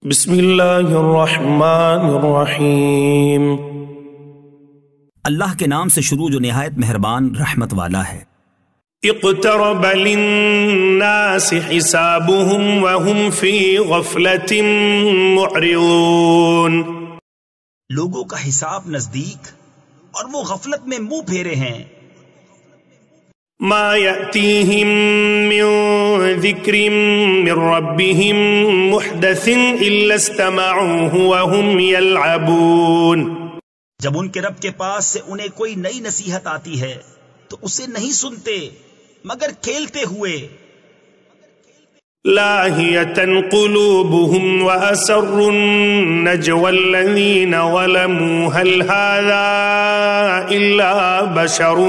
بسم اللہ الرحمن الرحیم۔ اللہ کے نام سے شروع جو نہایت مہربان رحمت والا ہے۔ اقترب للناس حسابهم وهم في غفلة معرضون۔ لوگوں کا حساب نزدیک اور وہ غفلت میں منہ پھیرے ہیں۔ ما يأتيهم من ذكر من ربهم محدث إلا استمعوه وهم يلعبون۔ جب ان کے رب کے پاس سے انہیں کوئی نئی نصیحت آتی ہے تو اسے نہیں سنتے مگر کھیلتے ہوئے۔ لاهية قلوبهم وأسروا النجوى الذين ظلموا هل هذا إلا بشر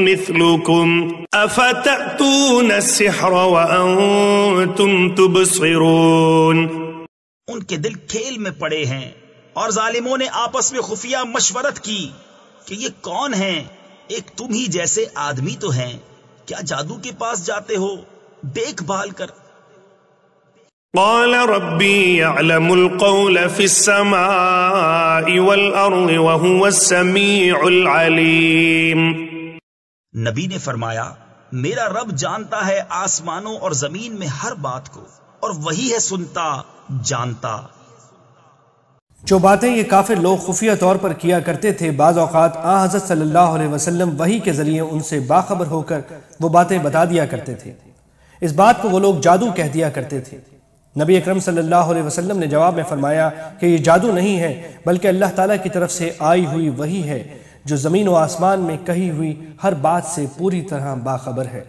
مثلكم أفتأتون السحر وأنتم تبصرون۔ ان کے دل کھیل میں پڑے ہیں اور ظالموں نے آپس میں خفیہ مشورت کی کہ یہ کون ہیں، ایک تم ہی جیسے آدمی تو ہیں، کیا جادو کے پاس جاتے ہو دیکھ بھال کر۔ قال ربي يعلم القول في السماء والأرض وهو السميع العليم۔ نبی نے فرمایا میرا رب جانتا ہے آسمانوں اور زمین میں ہر بات کو اور وہی ہے سنتا جانتا۔ جو باتیں یہ کافر لوگ خفیہ طور پر کیا کرتے تھے، بعض اوقات حضرت صلی اللہ علیہ وسلم وحی کے ذریعے ان سے باخبر ہو کر وہ باتیں بتا دیا کرتے تھے۔ اس بات کو وہ لوگ جادو کہہ دیا کرتے تھے۔ نبی اکرم صلی اللہ علیہ وسلم نے جواب میں فرمایا کہ یہ جادو نہیں ہے بلکہ اللہ تعالیٰ کی طرف سے آئی ہوئی وحی ہے جو زمین و آسمان میں کہی ہوئی ہر بات سے پوری طرح باخبر ہے۔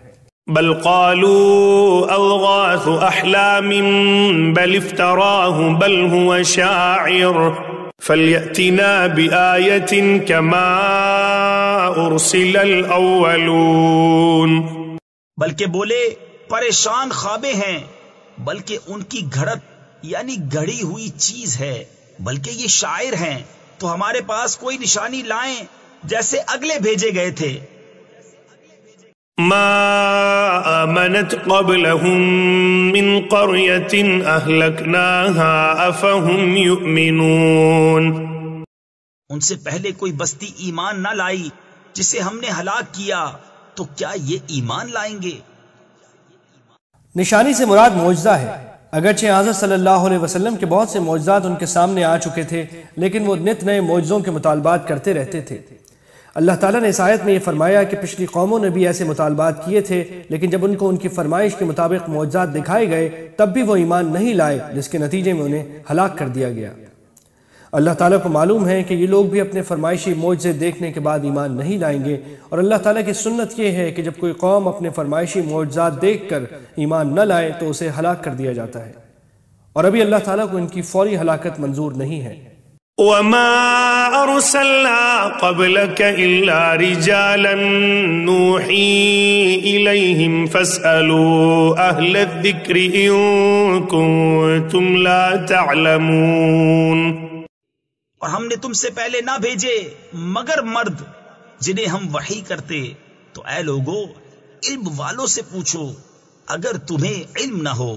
بل قالوا اضغاث احلام بل افتراه بل هو شاعر فليأتنا بآية كما ارسل الاولون۔ بلکہ بولے پریشان خوابیں ہیں، بلکہ ان کی گھڑت یعنی گھڑی ہوئی چیز ہے، بلکہ یہ شاعر ہیں تو ہمارے پاس کوئی نشانی لائیں جیسے اگلے بھیجے گئے تھے۔ ما آمنت قبلهم من قرية أهلكناها أفهم يؤمنون۔ ان سے پہلے کوئی بستی ایمان نہ لائی جسے ہم نے ہلاک کیا، تو کیا یہ ایمان لائیں گے؟ نشانی سے مراد معجزہ ہے۔ اگرچہ حضرت صلی اللہ علیہ وسلم کے بہت سے معجزات ان کے سامنے آ چکے تھے، لیکن وہ نت نئے معجزوں کے مطالبات کرتے رہتے تھے۔ اللہ تعالیٰ نے اس آیت میں یہ فرمایا کہ پچھلی قوموں نے بھی ایسے مطالبات کیے تھے، لیکن جب ان کو ان کی فرمائش کے مطابق معجزات دکھائے گئے تب بھی وہ ایمان نہیں لائے، جس کے نتیجے میں انہیں ہلاک کر دیا گیا۔ اللہ تعالیٰ کو معلوم ہے کہ یہ لوگ بھی اپنے فرمائشی معجزے دیکھنے کے بعد ایمان نہیں لائیں گے، اور اللہ تعالیٰ کی سنت یہ ہے کہ جب کوئی قوم اپنے فرمائشی معجزات دیکھ کر ایمان نہ لائے تو اسے ہلاک کر دیا جاتا ہے، اور ابھی اللہ تعالیٰ کو ان کی فوری ہلاکت منظور نہیں ہے۔ وما أرسلنا قبلك إلا رجالا نوحي إليهم فاسألوا أهل الذكر إن كنتم لا تعلمون۔ اور ہم نے تم سے پہلے نہ بھیجے مگر مرد جنہیں ہم وحی کرتے، تو اے لوگو علم والوں سے پوچھو اگر تمہیں علم نہ ہو۔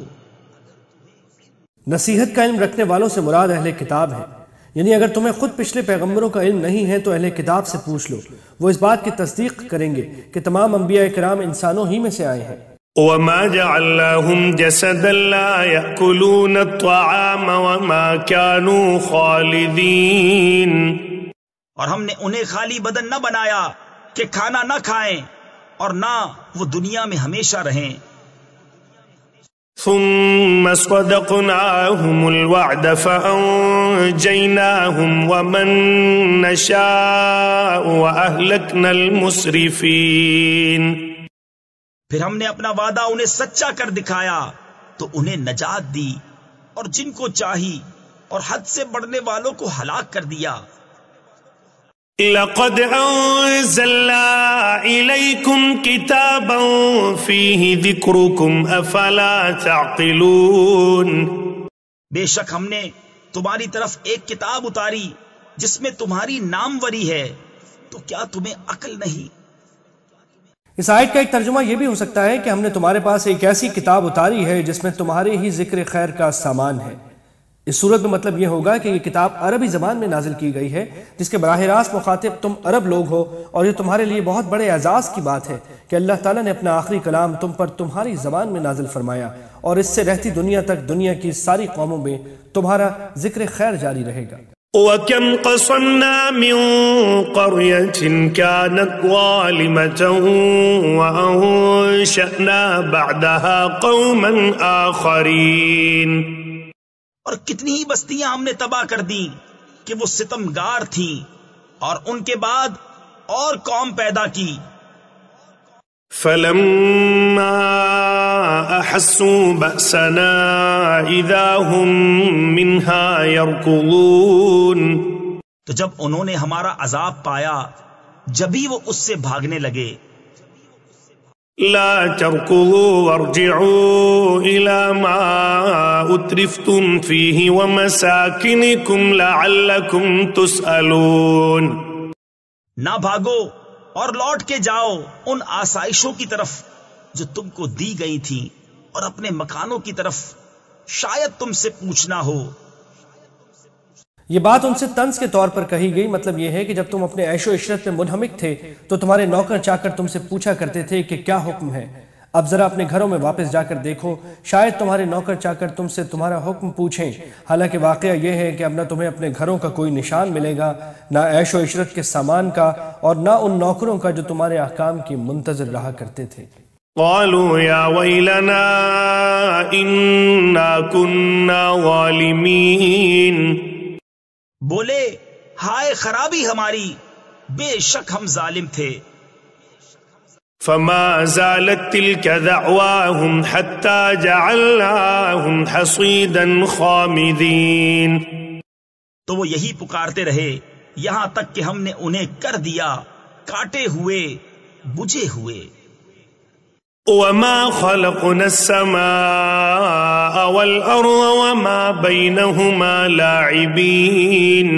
نصیحت کا علم رکھنے والوں سے مراد اہل کتاب ہے، یعنی اگر تمہیں خود پچھلے پیغمبروں کا علم نہیں ہے تو اہل کتاب سے پوچھ لو، وہ اس بات کی تصدیق کریں گے کہ تمام انبیاء کرام انسانوں ہی میں سے آئے ہیں۔ وما جعلناهم جسدا لا يأكلون الطعام وما كانوا خالدين۔ اور ہم نے انہیں خالی بدن نہ بنایا کہ کھانا نہ کھائیں اور نہ وہ دنیا میں ہمیشہ رہیں۔ ثم صدقناهم الوعد فأنجيناهم ومن نشاء وأهلكنا المسرفين۔ پھر ہم نے اپنا وعدہ انہیں سچا کر دکھایا تو انہیں نجات دی، اور جن کو چاہی اور حد سے بڑھنے والوں کو ہلاک کر دیا۔ لقد أنزلنا إليكم كتابا فيه ذكركم أفلا تعقلون۔ بے شک ہم نے تمہاری طرف ایک کتاب اتاری جس میں تمہاری ناموری ہے، تو کیا تمہیں عقل نہیں؟ اس آیت کا ایک ترجمہ یہ بھی ہو سکتا ہے کہ ہم نے تمہارے پاس ایک ایسی کتاب اتاری ہے جس میں تمہارے ہی ذکر خیر کا سامان ہے۔ اس صورت میں مطلب یہ ہوگا کہ یہ کتاب عربی زبان میں نازل کی گئی ہے، جس کے براہ راست مخاطب تم عرب لوگ ہو، اور یہ تمہارے لیے بہت بڑے اعزاز کی بات ہے کہ اللہ تعالیٰ نے اپنا آخری کلام تم پر تمہاری زبان میں نازل فرمایا، اور اس سے رہتی دنیا تک دنیا کی ساری قوموں میں تمہارا ذکر خیر جاری رہے گا۔ وَكَمْ قَصَمْنَا مِن قَرْيَةٍ كَانَتْ ظَالِمَةً وَأَنشَأْنَا بَعْدَهَا قَوْمًا آخَرِينَ، اور کتنی ہی بستیاں ہم نے تباہ کر دیں کہ وہ ستمگار تھیں، اور ان کے بعد اور قوم پیدا کی۔ فَلَمَّا أَحَسُّوا بَأْسَنَا إِذَا هُمْ مِنْهَا يَرْكُضُونَ، تو جب انہوں نے ہمارا عذاب پایا جبھی وہ اس سے بھاگنے لگے۔ لا تركضوا وارجعوا إلى ما أترفتم فيه ومساكنكم لعلكم تسألون، نہ بھاگو اور لوٹ کے جاؤ ان آسائشوں کی طرف جو تم کو دی گئی تھیں، اور اپنے مکانوں کی طرف شاید تم سے پوچھنا ہو۔ یہ بات ان سے طنز کے طور پر کہی گئی، مطلب یہ ہے کہ جب تم اپنے عیش و عشرت میں منہمک تھے تو تمہارے نوکر چاکر تم سے پوچھا کرتے تھے کہ کیا حکم ہے۔ اب ذرا اپنے گھروں میں واپس جا کر دیکھو، شاید تمہارے نوکر چاکر تم سے تمہارا حکم پوچھیں، حالانکہ واقعہ یہ ہے کہ اب نہ تمہیں اپنے گھروں کا کوئی نشان ملے گا، نہ عیش و عشرت کے سامان کا، اور نہ ان نوکروں کا جو تمہارے احکام کی منتظر رہا کرتے تھے۔ قالوا يا ويلنا إنا كنا ظالمين، بولے ہائے خرابی ہماری، بے شک ہم ظالم تھے۔ فما زالت تلك دعواهم حتى جعلناهم حصيدا خامدين، تو وہ یہی پکارتے رہے یہاں تک کہ ہم نے انہیں کر دیا کاٹے ہوئے بجھے ہوئے۔ وما خلقنا السماء والأرض وما بينهما لاعبين،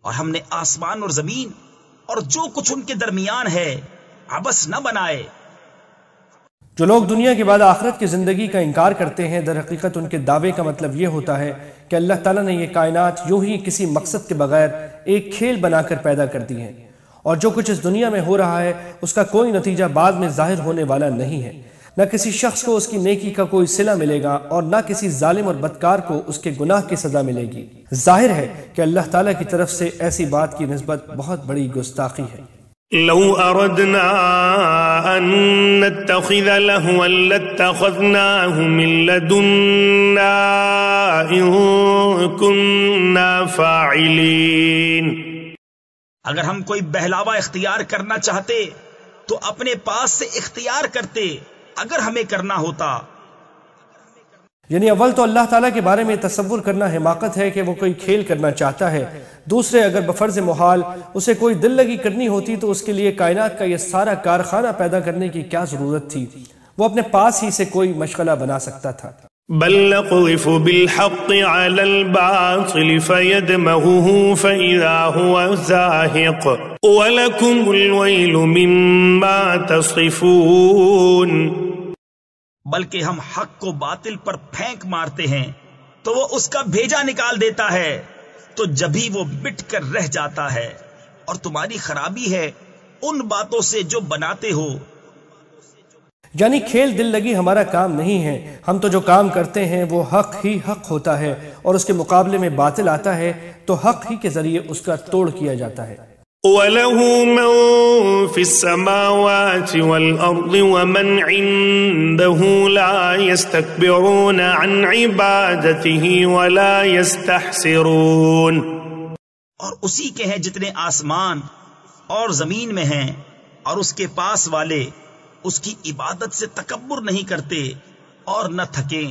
اور ہم نے آسمان اور زمین اور جو کچھ ان کے درمیان ہے عبث نہ بنائے۔ جو لوگ دنیا کے بعد آخرت کی زندگی کا انکار کرتے ہیں، در حقیقت ان کے دعوے کا مطلب یہ ہوتا ہے کہ اللہ تعالیٰ نے یہ کائنات یوں ہی کسی مقصد کے بغیر ایک کھیل بنا کر پیدا کر دی ہے، اور جو کچھ اس دنیا میں ہو رہا ہے اس کا کوئی نتیجہ بعد میں ظاہر ہونے والا نہیں ہے، نہ کسی شخص کو اس کی نیکی کا کوئی صلہ ملے گا، اور نہ کسی ظالم اور بدکار کو اس کے گناہ کی سزا ملے گی۔ ظاہر ہے کہ اللہ تعالیٰ کی طرف سے ایسی بات کی نسبت بہت بڑی گستاخی ہے۔ لو أردنا أن نتخذ لهوا لاتخذناه من لدنا إن كنا فاعلين، اگر ہم کوئی بہلاوا اختیار کرنا چاہتے تو اپنے پاس سے اختیار کرتے اگر ہمیں کرنا ہوتا۔ یعنی اول تو اللہ تعالیٰ کے بارے میں تصور کرنا حماقت ہے کہ وہ کوئی کھیل کرنا چاہتا ہے، دوسرے اگر بفرض محال اسے کوئی دل لگی کرنی ہوتی تو اس کے لیے کائنات کا یہ سارا کارخانہ پیدا کرنے کی کیا ضرورت تھی، وہ اپنے پاس ہی سے کوئی مشغلہ بنا سکتا تھا۔ بل نقذف بالحق على الباطل فيدمغه فإذا هو زاهق ولكم الويل مما تصفون، بلکہ ہم حق کو باطل پر پھینک مارتے ہیں تو وہ اس کا بھیجا نکال دیتا ہے، تو جبھی وہ مٹ کر رہ جاتا ہے، اور تمہاری خرابی ہے ان باتوں سے جو بناتے ہو۔ یعنی کھیل دل لگی ہمارا کام نہیں ہے، ہم تو جو کام کرتے ہیں وہ حق ہی حق ہوتا ہے، اور اس کے مقابلے میں باطل آتا ہے تو حق ہی کے ذریعے اس کا توڑ کیا جاتا ہے۔ وَلَهُ مَن فِي السَّمَاوَاتِ وَالْأَرْضِ وَمَنْ عِندَهُ لَا يَسْتَكْبِرُونَ عَنْ عِبَادَتِهِ وَلَا يَسْتَحْسِرُونَ، اور اسی کے ہیں جتنے آسمان اور زمین میں ہیں، اور اس کے پاس والے اس کی عبادت سے تکبر نہیں کرتے اور نہ تھکیں۔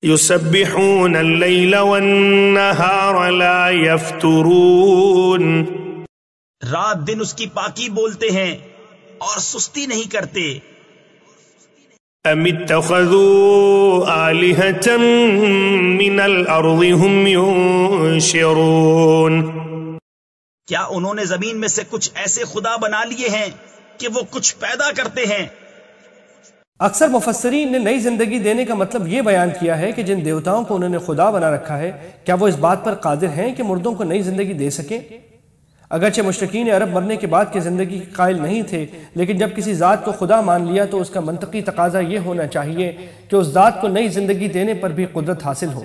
يُسَبِّحُونَ اللَّيْلَ وَالنَّهَارَ لَا يَفْتُرُونَ، رات دن اس کی پاکی بولتے ہیں اور سستی نہیں کرتے۔ أَمِ اتَّخَذُوا آلِهَةً مِّنَ الْأَرْضِ هُمْ يُنشِرُونَ، کیا انہوں نے زمین میں سے کچھ ایسے خدا بنا لیے ہیں کہ وہ کچھ پیدا کرتے ہیں؟ اکثر مفسرین نے نئی زندگی دینے کا مطلب یہ بیان کیا ہے کہ جن دیوتاؤں کو انہوں نے خدا بنا رکھا ہے کیا وہ اس بات پر قادر ہیں کہ مردوں کو نئی زندگی دے سکیں؟ اگرچہ مشرکین عرب مرنے کے بعد کی زندگی کے قائل نہیں تھے، لیکن جب کسی ذات کو خدا مان لیا تو اس کا منطقی تقاضا یہ ہونا چاہیے کہ اس ذات کو نئی زندگی دینے پر بھی قدرت حاصل ہو۔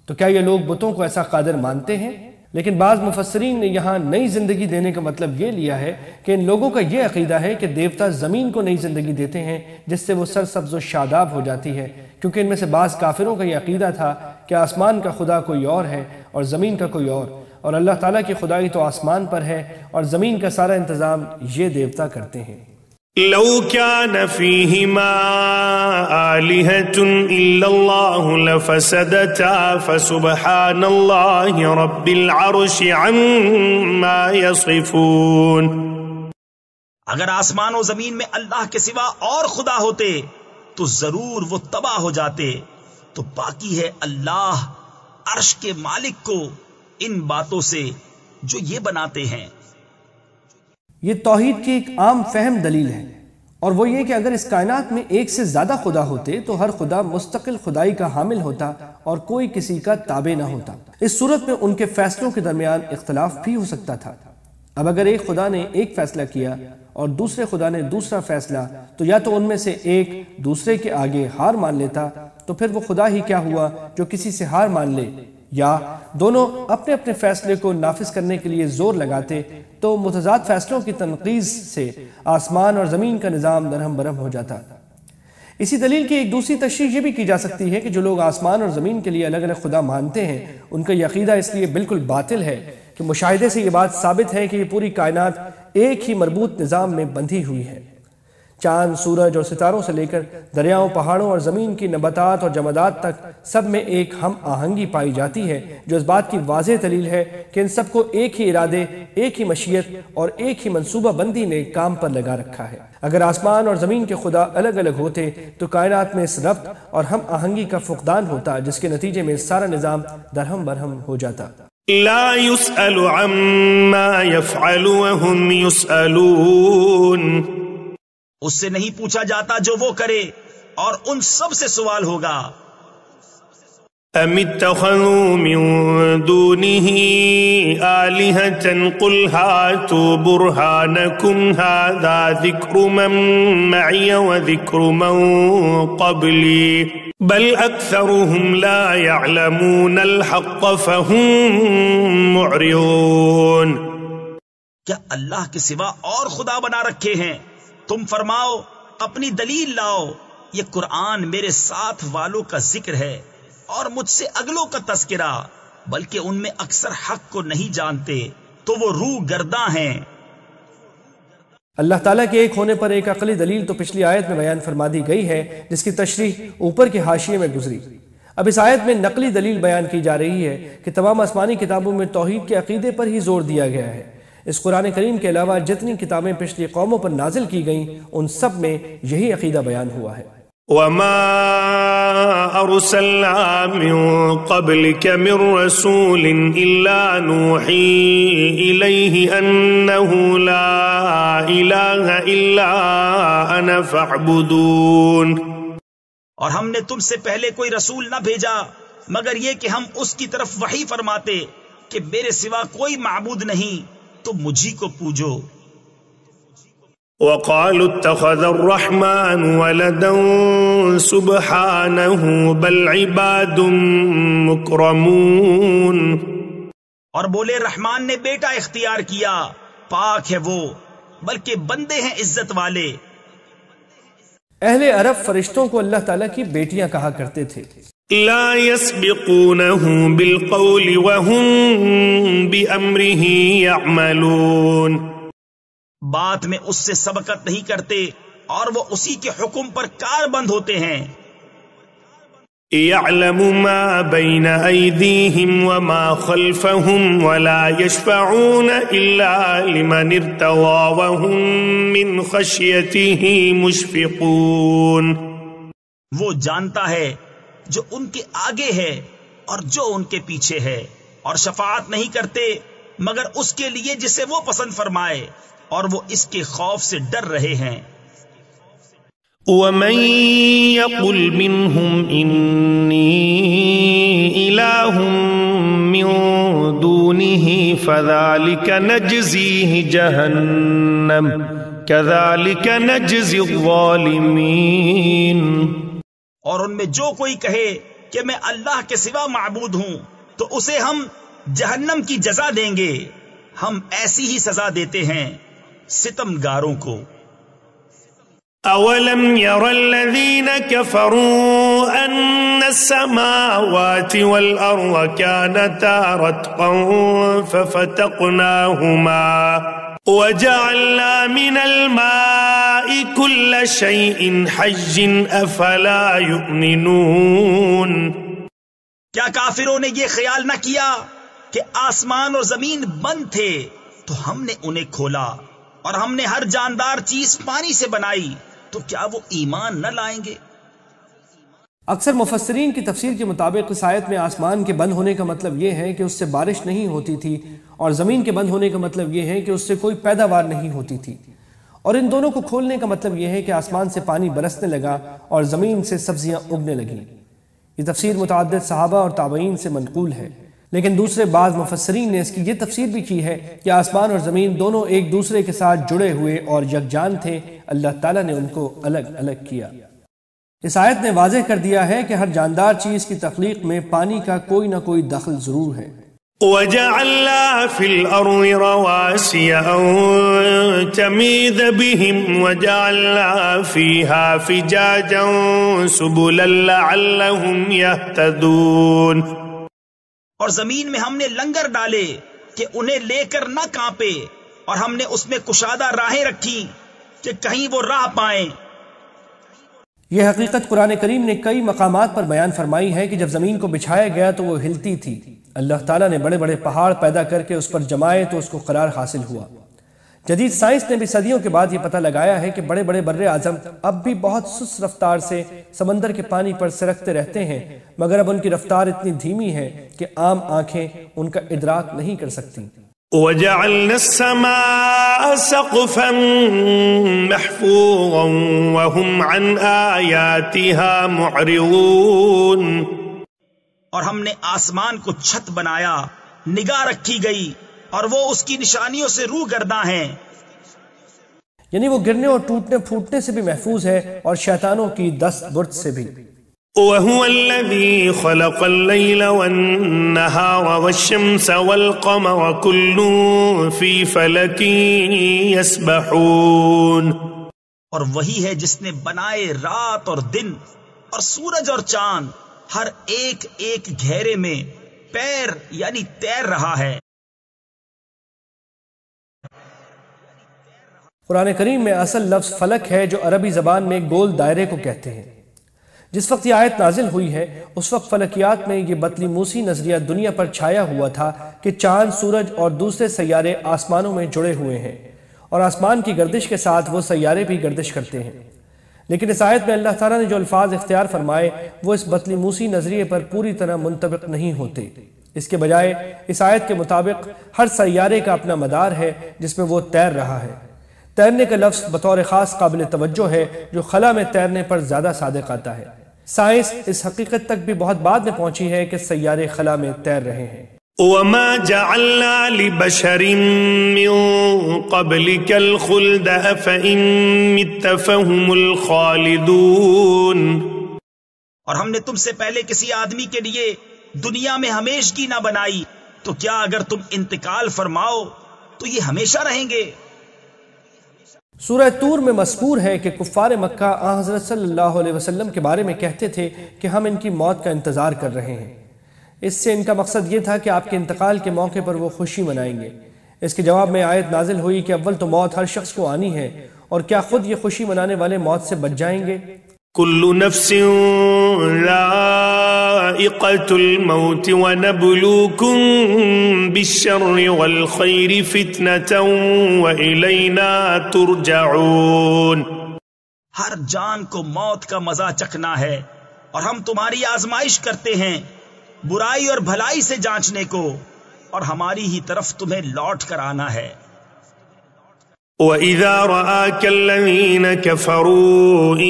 تو کیا یہ لوگ بتوں کو ایسا قادر مانتے ہیں؟ لیکن بعض مفسرین نے یہاں نئی زندگی دینے کا مطلب یہ لیا ہے کہ ان لوگوں کا یہ عقیدہ ہے کہ دیوتا زمین کو نئی زندگی دیتے ہیں جس سے وہ سرسبز و شاداب ہو جاتی ہے، کیونکہ ان میں سے بعض کافروں کا یہ عقیدہ تھا کہ آسمان کا خدا کوئی اور ہے اور زمین کا کوئی اور اللہ تعالیٰ کی خدائی تو آسمان پر ہے اور زمین کا سارا انتظام یہ دیوتا کرتے ہیں۔ لو كان فيهما آلهة إلا الله لفسدتا فسبحان الله رب العرش عما يصفون۔ اگر آسمان و زمین میں اللہ کے سوا اور خدا ہوتے تو ضرور وہ تباہ ہو جاتے، تو باقی ہے اللہ عرش کے مالک کو ان باتوں سے جو یہ بناتے ہیں۔ یہ توحید کی ایک عام فہم دلیل ہے، اور وہ یہ کہ اگر اس کائنات میں ایک سے زیادہ خدا ہوتے تو ہر خدا مستقل خدائی کا حامل ہوتا اور کوئی کسی کا تابع نہ ہوتا۔ اس صورت میں ان کے فیصلوں کے درمیان اختلاف بھی ہو سکتا تھا۔ اب اگر ایک خدا نے ایک فیصلہ کیا اور دوسرے خدا نے دوسرا فیصلہ، تو یا تو ان میں سے ایک دوسرے کے آگے ہار مان لیتا، تو پھر وہ خدا ہی کیا ہوا جو کسی سے ہار مان لے، یا دونوں اپنے اپنے فیصلے کو نافذ کرنے کے لیے زور لگاتے، تو متضاد فیصلوں کی تنقیض سے آسمان اور زمین کا نظام درہم برہم ہو جاتا۔ اسی دلیل کی ایک دوسری تشریح یہ بھی کی جا سکتی ہے کہ جو لوگ آسمان اور زمین کے لیے الگ الگ خدا مانتے ہیں، ان کا یہ عقیدہ اس لیے بالکل باطل ہے کہ مشاہدے سے یہ بات ثابت ہے کہ یہ پوری کائنات ایک ہی مربوط نظام میں بندھی ہوئی ہے۔ چاند، سورج اور ستاروں سے لے کر دریاؤں، پہاڑوں اور زمین کی نباتات اور جمادات تک سب میں ایک ہم آہنگی پائی جاتی ہے، جو اس بات کی واضح دلیل ہے کہ ان سب کو ایک ہی ارادے، ایک ہی مشیت اور ایک ہی منصوبہ بندی نے کام پر لگا رکھا ہے۔ اگر آسمان اور زمین کے خدا الگ الگ ہوتے تو کائنات میں اس ربط اور ہم آہنگی کا فقدان ہوتا، جس کے نتیجے میں سارا نظام درہم برہم ہو جاتا۔ لا يسأل عما يفعل وهم يسألون۔ اس سے نہیں پوچھا جاتا جو وہ کرے، اور ان سب سے سوال ہوگا۔ ام اتخذوا من دونه آلهة قل هاتوا برهانكم هذا ذكر من معي وذكر من قبلي بل أكثرهم لا يعلمون الحق فهم معرضون۔ کیا اللہ کے سوا اور خدا بنا رکھے ہیں؟ تم فرماؤ اپنی دلیل لاؤ۔ یہ قرآن میرے ساتھ والوں کا ذکر ہے اور مجھ سے اگلوں کا تذکرہ، بلکہ ان میں اکثر حق کو نہیں جانتے، تو وہ روح گرداں ہیں۔ اللہ تعالیٰ کے ایک ہونے پر ایک عقلی دلیل تو پچھلی آیت میں بیان فرما دی گئی ہے، جس کی تشریح اوپر کے حاشیے میں گزری۔ اب اس آیت میں نقلی دلیل بیان کی جا رہی ہے کہ تمام آسمانی کتابوں میں توحید کے عقیدے پر ہی زور دیا گیا ہے۔ اس قرآن کریم کے علاوہ جتنی کتابیں پچھلی قوموں پر نازل کی گئیں، ان سب میں یہی عقیدہ بیان ہوا ہے۔ وما أرسلنا من قبلك من رسول إلا نوحي إليه أنه لا إله إلا أنا فاعبدون۔ اور ہم نے تم سے پہلے کوئی رسول نہ بھیجا مگر یہ کہ ہم اس کی طرف وحی فرماتے کہ میرے سوا کوئی معبود نہیں، تو مجھی کو پوجو۔ وقالوا اتخذ الرحمن ولدا سبحانه بل عباد مکرمون۔ اور بولے رحمان نے بیٹا اختیار کیا، پاک ہے وہ، بلکہ بندے ہیں عزت والے۔ اہل عرب فرشتوں کو اللہ تعالیٰ کی بیٹیاں کہا کرتے تھے۔ لا يسبقونه بالقول وهم بأمره يعملون۔ بات میں اس سے سبقت نہیں کرتے اور وہ اسی کے حکم پر کار بند ہوتے ہیں۔ يعلم ما بين أيديهم وما خلفهم ولا يشفعون إلا لمن ارتضى وهم من خشيته مشفقون۔ وہ جانتا ہے جو ان کے آگے ہے اور جو ان کے پیچھے ہے، اور شفاعت نہیں کرتے مگر اس کے لیے جسے وہ پسند فرمائے، اور وہ اس کے خوف سے ڈر رہے ہیں۔ ومن يقل منهم إني إله من دونه فذلك نجزيه جهنم كذلك نجزي الظالمين۔ اور ان میں جو کوئی کہے کہ میں اللہ کے سوا معبود ہوں تو اسے ہم جہنم کی جزا دیں گے، ہم ایسی ہی سزا دیتے ہیں ستمگاروں کو۔ أولم ير الذين كفروا أن السماوات والأرض كانتا رتقا ففتقناهما وجعلنا من الماء كل شيء حي أفلا يؤمنون۔ کیا کافروں نے یہ خیال نہ کیا کہ آسمان اور زمین بند تھے تو ہم نے انہیں کھولا اور ہم نے ہر جاندار چیز پانی سے بنائی، تو کیا وہ ایمان نہ لائیں گے؟ اکثر مفسرین کی تفسیر کے مطابق اس آیت میں آسمان کے بند ہونے کا مطلب یہ ہے کہ اس سے بارش نہیں ہوتی تھی، اور زمین کے بند ہونے کا مطلب یہ ہے کہ اس سے کوئی پیداوار نہیں ہوتی تھی، اور ان دونوں کو کھولنے کا مطلب یہ ہے کہ آسمان سے پانی برسنے لگا اور زمین سے سبزیاں اگنے لگیں۔ یہ تفسیر متعدد صحابہ اور تابعین سے منقول ہے، لیکن دوسرے بعض مفسرین نے اس کی یہ تفسیر بھی کی ہے کہ آسمان اور زمین دونوں ایک دوسرے کے ساتھ جڑے ہوئے اور یکجان تھے، اللہ تعالیٰ نے ان کو الگ الگ کیا۔ اس آیت نے واضح کر دیا ہے کہ ہر جاندار چیز کی تخلیق میں پانی کا کوئی نہ کوئی دخل ضرور ہے۔ وَجَعَلْنَا فِي الْأَرْضِ رَوَاسِيَ أَن تَمِيدَ بِهِمْ وَجَعَلْنَا فِيهَا فِجَاجًا سُبُلًا لَعَلَّهُمْ يَهْتَدُونَ۔ اور زمین میں ہم نے لنگر ڈالے کہ انہیں لے کر نہ کانپے، اور ہم نے اس میں کشادہ راہیں رکھی کہ کہیں وہ راہ پائیں۔ یہ حقیقت قرآن کریم نے کئی مقامات پر بیان فرمائی ہے کہ جب زمین کو بچھایا گیا تو وہ ہلتی تھی، اللہ تعالیٰ نے بڑے بڑے پہاڑ پیدا کر کے اس پر جمائے تو اس کو قرار حاصل ہوا۔ جدید سائنس نے بھی صدیوں کے بعد یہ پتہ لگایا ہے کہ بڑے بڑے بر اعظم اب بھی بہت سست رفتار سے سمندر کے پانی پر سرکتے رہتے ہیں، مگر اب ان کی رفتار اتنی دھیمی ہے کہ عام آنکھیں ان کا ادراک نہیں کر سکتی۔ وَجَعَلْنَا السَّمَاءَ سَقْفًا مَحْفُوظًا وَهُمْ عَنْ آيَاتِهَا مُعْرِضُونَ۔ اور ہم نے آسمان کو چھت بنایا، نگاہ رکھی گئی، اور وہ اس کی نشانیوں سے روگرداں ہیں، یعنی وہ گرنے اور ٹوٹنے پھوٹنے سے بھی محفوظ ہے اور شیطانوں کی دست برد سے بھی۔ وَهُوَ الَّذِي خَلَقَ اللَّيْلَ وَالنَّهَارَ وَالشَّمْسَ وَالْقَمَرَ كُلٌّ فِي فَلَكٍ يَسْبَحُونَ۔ اور وہی ہے جس نے بنائے رات اور دن اور سورج اور چاند، ہر ایک ایک گھیرے میں پیر یعنی تیر رہا ہے۔ قرآن کریم میں اصل لفظ فلک ہے جو عربی زبان میں گول دائرے کو کہتے ہیں۔ جس وقت یہ آیت نازل ہوئی ہے اس وقت فلکیات میں یہ بطلیموسی نظریہ دنیا پر چھایا ہوا تھا کہ چاند، سورج اور دوسرے سیارے آسمانوں میں جڑے ہوئے ہیں اور آسمان کی گردش کے ساتھ وہ سیارے بھی گردش کرتے ہیں، لیکن اس آیت میں اللہ تعالیٰ نے جو الفاظ اختیار فرمائے وہ اس بطلیموسی نظریے پر پوری طرح منطبق نہیں ہوتے۔ اس کے بجائے اس آیت کے مطابق ہر سیارے کا اپنا مدار ہے جس میں وہ تیر رہا ہے۔ تیرنے کا لفظ بطور خاص قابل توجہ ہے جو خلا میں تیرنے پر زیادہ صادق آتا ہے۔ سائنس اس حقیقت تک بھی بہت بعد میں پہنچی ہے کہ سیارے خلا میں تیر رہے ہیں۔ وَمَا جَعَلْنَا لِبَشَرٍ مِّن قَبْلِكَ الْخُلْدَ أَفَإِن مِّتَّ فَهُمُ الْخَالِدُونَ۔ اور ہم نے تم سے پہلے کسی آدمی کے لیے دنیا میں ہمیشگی نہ بنائی، تو کیا اگر تم انتقال فرماؤ تو یہ ہمیشہ رہیں گے؟ سورہ طور میں مذکور ہے کہ کفار مکہ آن حضرت صلی اللہ علیہ وسلم کے بارے میں کہتے تھے کہ ہم ان کی موت کا انتظار کر رہے ہیں۔ اس سے ان کا مقصد یہ تھا کہ آپ کے انتقال کے موقع پر وہ خوشی منائیں گے۔ اس کے جواب میں آیت نازل ہوئی کہ اول تو موت ہر شخص کو آنی ہے، اور کیا خود یہ خوشی منانے والے موت سے بچ جائیں گے؟ كل نفس ذائقة الموت ونبلوكم بالشر والخير فتنة وإلينا ترجعون۔ ہر جان کو موت کا مزہ چکھنا ہے، اور ہم تمہاری آزمائش کرتے ہیں برائی اور بھلائی سے جانچنے کو، اور ہماری ہی طرف تمہیں لوٹ کر آنا ہے۔ وَإِذَا رَآكَ الَّذِينَ كَفَرُوا إِن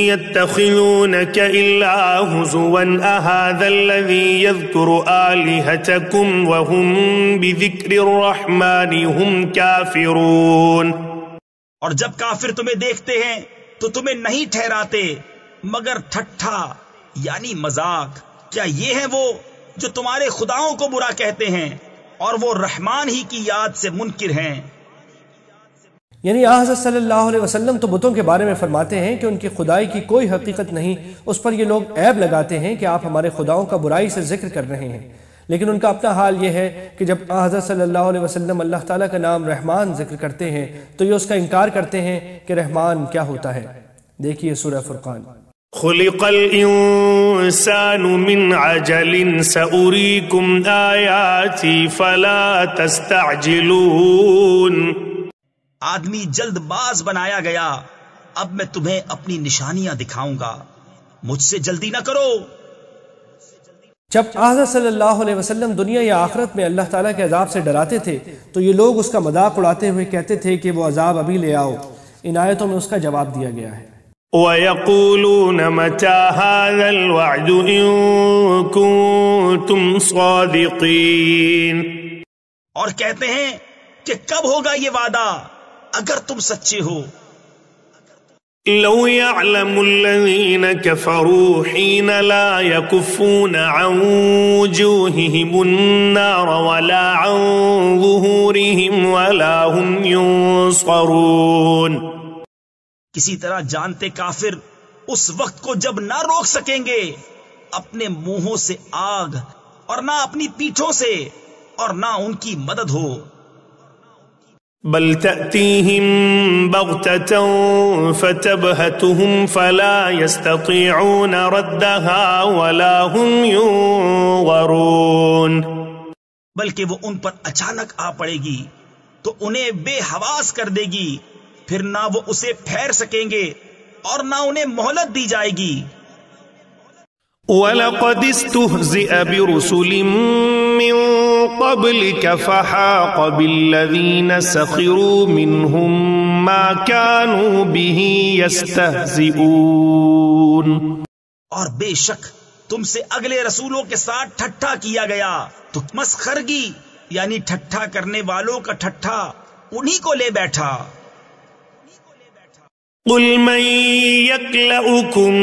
يَتَّخِذُونَكَ إِلَّا هُزُوًا أَهَذَا الَّذِي يَذْكُرُ آلِهَتَكُمْ وَهُمْ بِذِكْرِ الرَّحْمَنِ هُمْ كَافِرُونَ۔ اور جب کافر تمہیں دیکھتے ہیں تو تمہیں نہیں ٹھہراتے مگر ٹھٹھا یعنی مذاق۔ کیا یہ ہیں وہ جو تمہارے خداؤں کو برا کہتے ہیں اور وہ رحمان ہی کی یاد سے منکر ہیں؟ یعنی حضرت صلی اللہ علیہ وسلم تو بتوں کے بارے میں فرماتے ہیں کہ ان کی خدائی کی کوئی حقیقت نہیں، اس پر یہ لوگ عیب لگاتے ہیں کہ آپ ہمارے خداؤں کا برائی سے ذکر کر رہے ہیں، لیکن ان کا اپنا حال یہ ہے کہ جب حضرت صلی اللہ علیہ وسلم اللہ تعالیٰ کا نام رحمان ذکر کرتے ہیں تو یہ اس کا انکار کرتے ہیں کہ رحمان کیا ہوتا ہے۔ دیکھیے سورہ فرقان۔ خلق الانسان من عجل سأريكم آياتي فلا تستعجلون۔ آدمی جلد باز بنایا گیا، اب میں تمہیں اپنی نشانیاں دکھاؤں گا، مجھ سے جلدی نہ کرو۔ جب حضرت صلی اللہ علیہ وسلم دنیا یا آخرت میں اللہ تعالیٰ کے عذاب سے ڈراتے تھے تو یہ لوگ اس کا مذاق اڑاتے ہوئے کہتے تھے کہ وہ عذاب ابھی لے آؤ۔ ان آیتوں میں اس کا جواب دیا گیا ہے۔ وَيَقُولُونَ مَتَى هَذَا الْوَعْدُ إِن كُنتُمْ صَادِقِينَ۔ اور کہتے ہیں کہ کب ہوگا یہ وعدہ اگر تم سچے ہو۔ لو يعلم الذين كفروا حين لا يكفون عن وجوههم النار ولا عن ظهورهم ولا هم ينصرون۔ کسی طرح جانتے کافر اس وقت کو جب نہ روک سکیں گے اپنے منہوں سے آگ اور نہ اپنی پیٹھوں سے اور نہ ان کی مدد ہو۔ بل تأتيهم بغتة فتبهتهم فلا يستطيعون ردها ولا هم ينظرون۔ بلکہ وہ ان پر اچانک آ پڑے گی تو انہیں بے حواس کر دے گی، پھر نہ وہ اسے پھیر سکیں گے اور نہ انہیں مہلت دی جائے گی۔ وَلَقَدِ اسْتُهْزِئَ بِرُسُلٍ مِّن قَبْلِكَ فَحَاقَ بِالَّذِينَ سَخِرُوا مِنْهُمْ مَا كَانُوا بِهِ يَسْتَهْزِئُونَ۔ اور بے شک تم سے اگلے رسولوں کے ساتھ ٹھٹھا کیا گیا تو مسخرگی یعنی ٹھٹھا کرنے والوں کا ٹھٹھا انہی کو لے بیٹھا۔ قل من يكلؤكم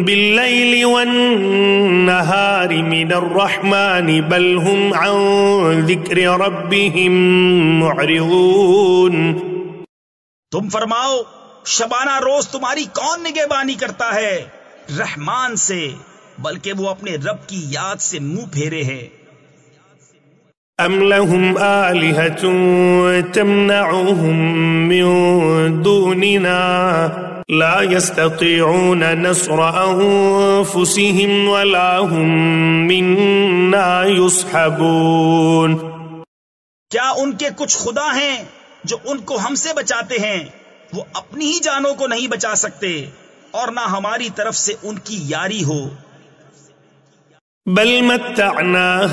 بالليل والنهار من الرحمن بل هم عن ذكر ربهم معرضون۔ تم فرماؤ شبانہ روز تمہاری کون نگہبانی کرتا ہے رحمان سے، بلکہ وہ اپنے رب کی یاد سے منہ پھیرے ہیں۔ ام لهم آلهة تمنعهم من دوننا لا يستطيعون نصر أنفسهم ولا هم منا يصحبون۔ کیا ان کے کچھ خدا ہیں جو ان کو ہم سے بچاتے ہیں؟ وہ اپنی ہی جانوں کو نہیں بچا سکتے اور نہ ہماری طرف سے ان کی یاری ہو۔ بل متعنا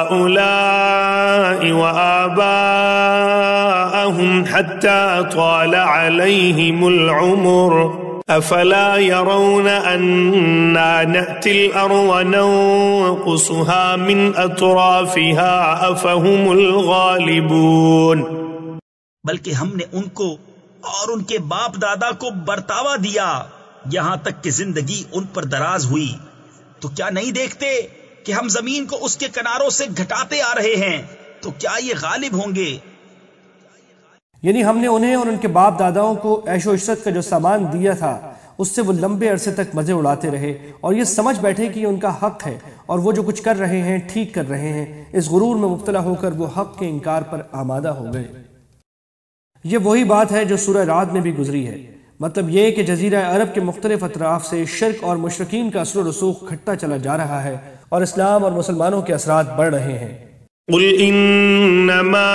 هؤلاء وآباءهم حتى طال عليهم العمر أفلا يرون أنا نأتي الأرض ننقصها من أطرافها أفهم الغالبون۔ بلکہ ہم نے ان کو اور ان کے باپ دادا کو برتاوا دیا یہاں تک کہ زندگی ان پر دراز ہوئی، تو کیا نہیں دیکھتے کہ ہم زمین کو اس کے کناروں سے گھٹاتے آ رہے ہیں، تو کیا یہ غالب ہوں گے؟ یعنی ہم نے انہیں اور ان کے باپ داداؤں کو عیش و عشرت کا جو سامان دیا تھا اس سے وہ لمبے عرصے تک مزے اڑاتے رہے اور یہ سمجھ بیٹھے کہ یہ ان کا حق ہے اور وہ جو کچھ کر رہے ہیں ٹھیک کر رہے ہیں۔ اس غرور میں مبتلا ہو کر وہ حق کے انکار پر آمادہ ہو گئے۔ یہ وہی بات ہے جو سورہ رعد میں بھی گزری ہے، مطلب یہ کہ جزیرہ عرب کے مختلف اطراف سے شرک اور مشرکین کا اثر و رسوخ گھٹتا چلا جا رہا ہے اور اسلام اور مسلمانوں کے اثرات بڑھ رہے ہیں۔ قل انما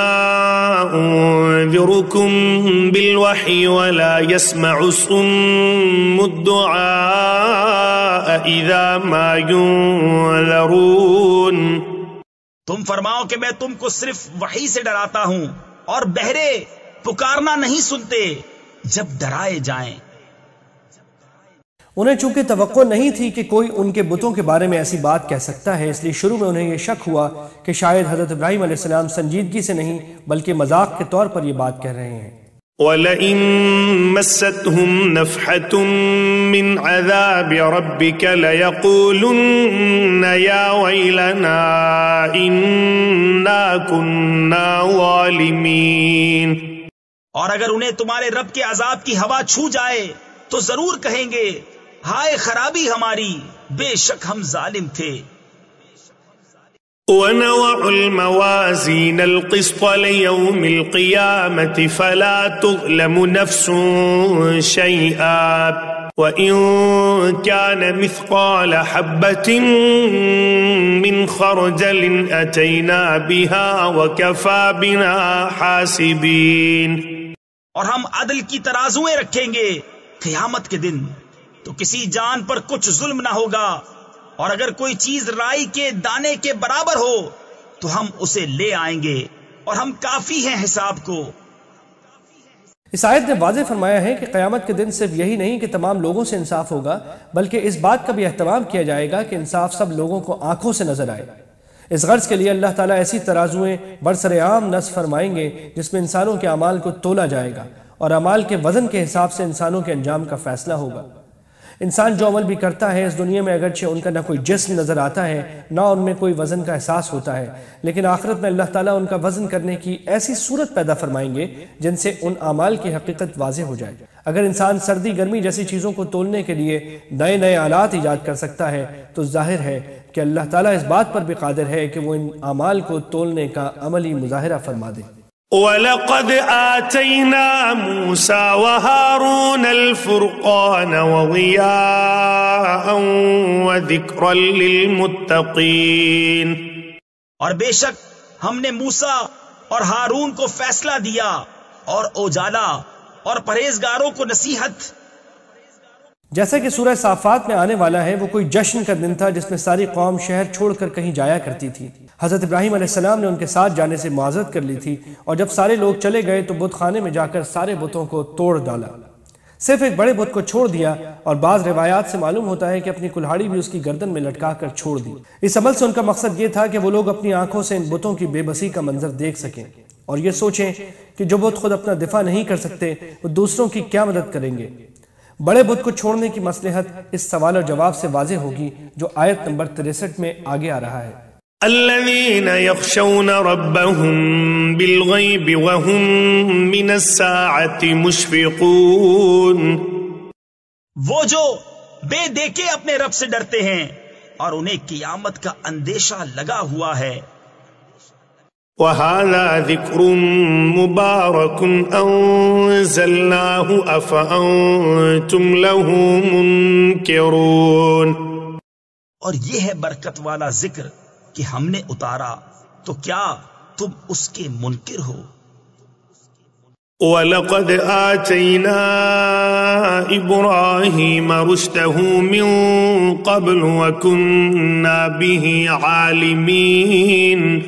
انذركم بالوحی ولا يسمع الصم الدعاء اذا ما ينذرون۔ تم فرماؤ کہ میں تم کو صرف وحی سے ڈراتا ہوں اور بہرے پکارنا نہیں سنتے جب ڈرائے جائیں۔ انہیں چونکہ توقع نہیں تھی کہ کوئی ان کے بتوں کے بارے میں ایسی بات کہہ سکتا ہے، اس لیے شروع میں انہیں یہ شک ہوا کہ شاید حضرت ابراہیم علیہ السلام سنجیدگی سے نہیں بلکہ مذاق کے طور پر یہ بات کہہ رہے ہیں۔ وَلَئِن مَسَّتْهُمْ نَفْحَةٌ مِّنْ عَذَابِ رَبِّكَ لَيَقُولُنَّ يَا وَيْلَنَا إِنَّا كُنَّا ظَالِمِينَ۔ اور اگر انہیں تمہارے رب کے عذاب کی ہوا چھو جائے تو ضرور کہیں گے ہائے خرابی ہماری، بے شک ہم ظالم تھے۔ وَنَضَعُ الْمَوَازِينَ الْقِسْطَ لِيَوْمِ الْقِيَامَةِ فَلَا تُظْلَمُ نَفْسٌ شَيْئًا وَإِن كَانَ مِثْقَالَ حَبَّةٍ مِّنْ خَرْدَلٍ أَتَيْنَا بِهَا وَكَفَى بِنَا حَاسِبِينَ۔ اور ہم عدل کی ترازویں رکھیں گے قیامت کے دن، تو کسی جان پر کچھ ظلم نہ ہوگا، اور اگر کوئی چیز رائی کے دانے کے برابر ہو تو ہم اسے لے آئیں گے، اور ہم کافی ہیں حساب کو۔ اس آیت نے واضح فرمایا ہے کہ قیامت کے دن صرف یہی نہیں کہ تمام لوگوں سے انصاف ہوگا، بلکہ اس بات کا بھی اہتمام کیا جائے گا کہ انصاف سب لوگوں کو آنکھوں سے نظر آئے۔ اس غرض کے لیے اللہ تعالیٰ ایسی ترازویں برسر عام نصب فرمائیں گے جس میں انسانوں کے اعمال کو تولا جائے گا، اور اعمال کے وزن کے حساب سے انسانوں کے انجام کا فیصلہ ہوگا۔ انسان جو عمل بھی کرتا ہے اس دنیا میں اگرچہ ان کا نہ کوئی جسم نظر آتا ہے نہ ان میں کوئی وزن کا احساس ہوتا ہے، لیکن آخرت میں اللہ تعالیٰ ان کا وزن کرنے کی ایسی صورت پیدا فرمائیں گے جن سے ان اعمال کی حقیقت واضح ہو جائے۔ اگر انسان سردی گرمی جیسی چیزوں کو تولنے کے لیے نئے نئے آلات ایجاد کر سکتا ہے تو ظاہر ہے کہ اللہ تعالیٰ اس بات پر بھی قادر ہے کہ وہ ان اعمال کو تولنے کا عملی مظاہرہ فرما دے۔ وَلَقَدْ آتَيْنَا مُوسَى وَهَارُونَ الْفُرْقَانَ وَضِيَاءً وَذِكْرًا لِلْمُتَّقِينَ۔ اور بے شک ہم نے موسیٰ اور ہارون کو فیصلہ دیا اور اجالا اور پرہیزگاروں کو نصیحت۔ جیسا کہ سورہ صافات میں آنے والا ہے، وہ کوئی جشن کا دن تھا جس میں ساری قوم شہر چھوڑ کر کہیں جایا کرتی تھی۔ حضرت ابراہیم علیہ السلام نے ان کے ساتھ جانے سے معاذرت کر لی تھی، اور جب سارے لوگ چلے گئے تو بت خانے میں جا کر سارے بتوں کو توڑ ڈالا، صرف ایک بڑے بت کو چھوڑ دیا، اور بعض روایات سے معلوم ہوتا ہے کہ اپنی کلہاڑی بھی اس کی گردن میں لٹکا کر چھوڑ دی۔ اس عمل سے ان کا مقصد یہ تھا کہ وہ لوگ اپنی آنکھوں سے ان بتوں کی بے بسی کا منظر دیکھ سکیں، اور یہ سوچیں کہ جو بت خود اپنا دفاع نہیں کر سکتے وہ دوسروں کی کیا مدد کریں گے۔ بڑے بت کو چھوڑنے کی مصلحت اس سوال اور جواب سے واضح ہوگی جو آیت نمبر 63 میں آگے آ رہا ہے۔ الذين يخشون ربهم بالغيب وهم من الساعة مشفقون۔ وہ جو بے دیکھے اپنے رب سے ڈرتے ہیں اور انہیں قیامت کا اندیشہ لگا ہوا ہے۔ وَهَذَا ذِكْرٌ مُبَارَكٌ أَنزَلْنَاهُ أَفَأَنْتُمْ لَهُ مُنْكِرُونَ۔ اور یہ ہے برکت والا ذکر کہ ہم نے اتارا، تو کیا تم اس کے منکر ہو؟ وَلَقَدْ آتَيْنَا إِبْرَاهِيمَ رُشْدَهُ مِنْ قَبْلُ وَكُنَّا بِهِ عَالِمِينَ۔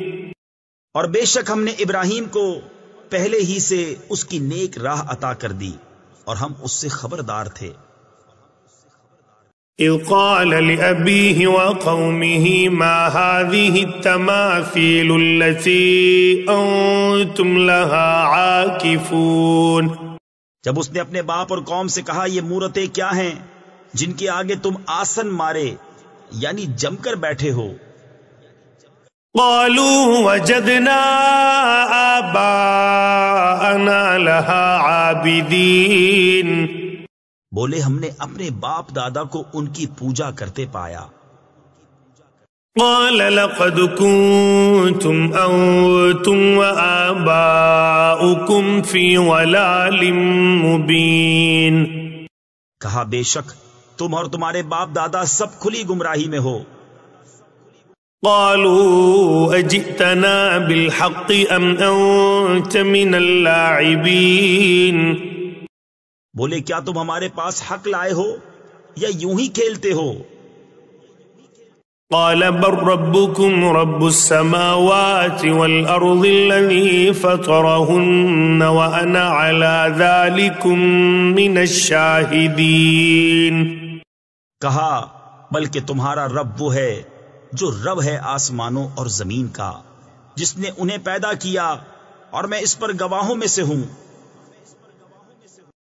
اور بے شک ہم نے ابراہیم کو پہلے ہی سے اس کی نیک راہ عطا کر دی اور ہم اس سے خبردار تھے۔ اذ قال لأبيه وقومه ما هذه التماثيل التي أنتم لها عاكفون۔ جب اس نے اپنے باپ اور قوم سے کہا یہ مورتیں کیا ہیں جن کے آگے تم آسن مارے یعنی جم کر بیٹھے ہو؟ قالوا وجدنا آباءنا لها عابدين۔ بولے ہم نے اپنے باپ دادا کو ان کی پوجا کرتے پایا۔ قال لقد كنتم أنتم وآباؤكم في ضلال مبين۔ کہا بے شک تم اور تمہارے باپ دادا سب کھلی گمراہی میں ہو۔ قالوا أجئتنا بالحق أم أنت من اللاعبين۔ بولے کیا تم ہمارے پاس حق لائے ہو یا یوں ہی کھیلتے ہو؟ قال بل ربكم رب السماوات والأرض الذي فطرهن وأنا على ذلكم من الشاهدين. کہا بلکہ تمہارا رب وہ ہے جو رب ہے آسمانوں اور زمین کا، جس نے انہیں پیدا کیا، اور میں اس پر گواہوں میں سے ہوں.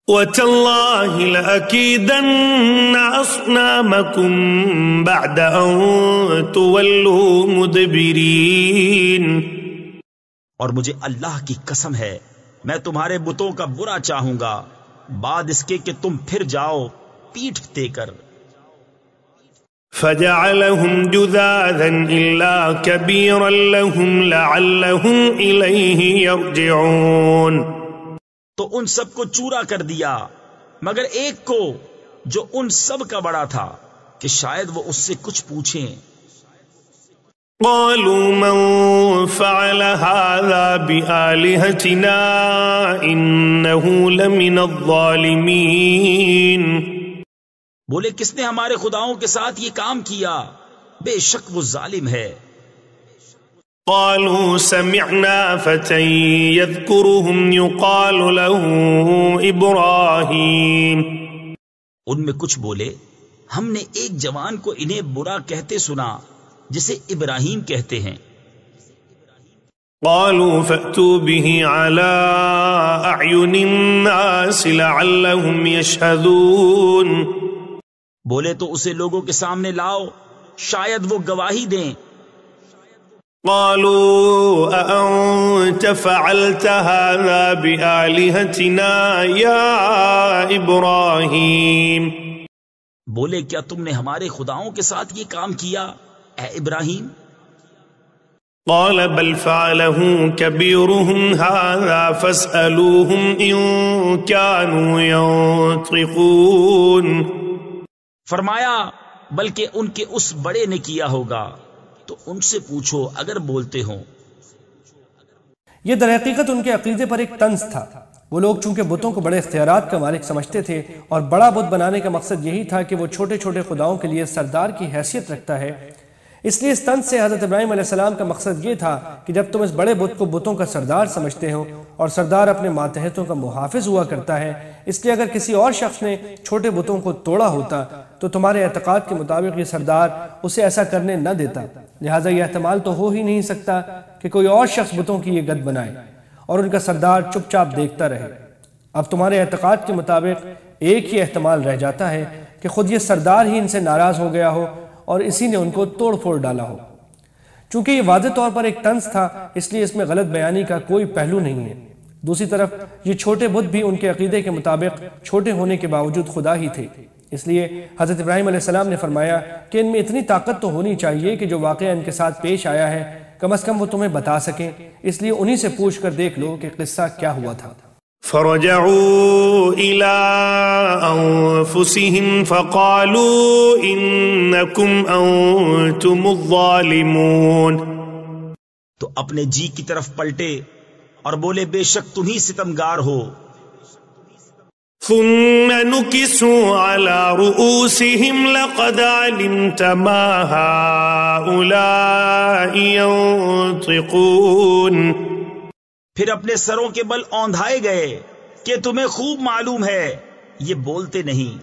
وَتَاللَّهِ لَأَكِيدَنَّ أَصْنَامَكُمْ بَعْدَ أَن تُوَلُّوا مُدْبِرِينَ. اور مجھے اللہ کی قسم ہے میں تمہارے بتوں کا برا چاہوں گا بعد اس کے کہ تم پھر جاؤ پیٹھ دے کر. فَجَعَلَهُمْ جُذَاذًا إِلَّا كَبِيرًا لَهُمْ لَعَلَّهُمْ إِلَيْهِ يَرْجِعُونَ. تو ان سب کو چورا کر دیا مگر ایک کو جو ان سب کا بڑا تھا کہ شاید وہ اس سے کچھ پوچھیں. قالوا من فعل هذا بآلهتنا إنه لمن الظالمين. بولے کس نے ہمارے خداؤں کے ساتھ یہ کام کیا؟ بے شک وہ ظالم ہے. قالوا سمعنا فتى يذكرهم يقال له إبراهيم. ان میں کچھ بولے ہم نے ایک جوان کو انہیں برا کہتے سنا جسے ابراہیم کہتے ہیں. قالوا فأتوا به على أعين الناس لعلهم يشهدون. بولے تو اسے لوگوں کے سامنے لاؤ شاید وہ گواہی دیں. قالوا أأنت فعلت هذا بآلهتنا يا إبراهيم. بولے کیا تم نے ہمارے خداؤں کے ساتھ یہ کام کیا اے ابراہیم؟ قال بل فعله كبيرهم هذا فاسألوهم إن كانوا ينطقون. فرمایا بلکہ ان کے اس بڑے نے کیا ہوگا تو ان سے پوچھو اگر بولتے ہوں. یہ در حقیقت ان کے عقیدے پر ایک طنز تھا. وہ لوگ چونکہ بتوں کو بڑے اختیارات کا مالک سمجھتے تھے اور بڑا بت بنانے کا مقصد یہی تھا کہ وہ چھوٹے چھوٹے خداؤں کے لیے سردار کی حیثیت رکھتا ہے، اس لیے اس طنز سے حضرت ابراہیم علیہ السلام کا مقصد یہ تھا کہ جب تم اس بڑے بت کو بتوں کا سردار سمجھتے ہو اور سردار اپنے ماتحتوں کا محافظ ہوا کرتا ہے، اس لیے اگر کسی اور شخص نے چھوٹے بتوں کو توڑا ہوتا تو تمہارے اعتقاد کے مطابق یہ سردار اسے ایسا کرنے نہ دیتا. لہٰذا یہ احتمال تو ہو ہی نہیں سکتا کہ کوئی اور شخص بتوں کی یہ گد بنائے اور ان کا سردار چپ چاپ دیکھتا رہے. اب تمہارے اعتقاد کے مطابق ایک ہی احتمال رہ جاتا ہے کہ خود یہ سردار ہی ان سے ناراض ہو گیا ہو اور اسی نے ان کو توڑ پھوڑ ڈالا ہو. چونکہ یہ واضح طور پر ایک طنز تھا اس لیے اس میں غلط بیانی کا کوئی پہلو نہیں ہے. دوسری طرف یہ چھوٹے بت بھی ان کے عقیدے کے مطابق چھوٹے ہونے کے باوجود خدا ہی تھے. اس لیے حضرت ابراہیم علیہ السلام نے فرمایا کہ ان میں اتنی طاقت تو ہونی چاہیے کہ جو واقعہ ان کے ساتھ پیش آیا ہے کم از کم وہ تمہیں بتا سکیں، اس لیے انہی سے پوچھ کر دیکھ لو کہ قصہ کیا ہوا تھا. فرجعوا إلى أنفسهم فقالوا إنكم أنتم الظالمون. تو اپنے جی کی طرف پلٹے اور بولے بے شک تم ہی ستمگار ہو. ثم نكسوا على رؤوسهم لقد علمت ما هؤلاء ينطقون. پھر اپنے سروں کے بل اوندھائے گئے کہ تمہیں خوب معلوم ہے یہ بولتے نہیں.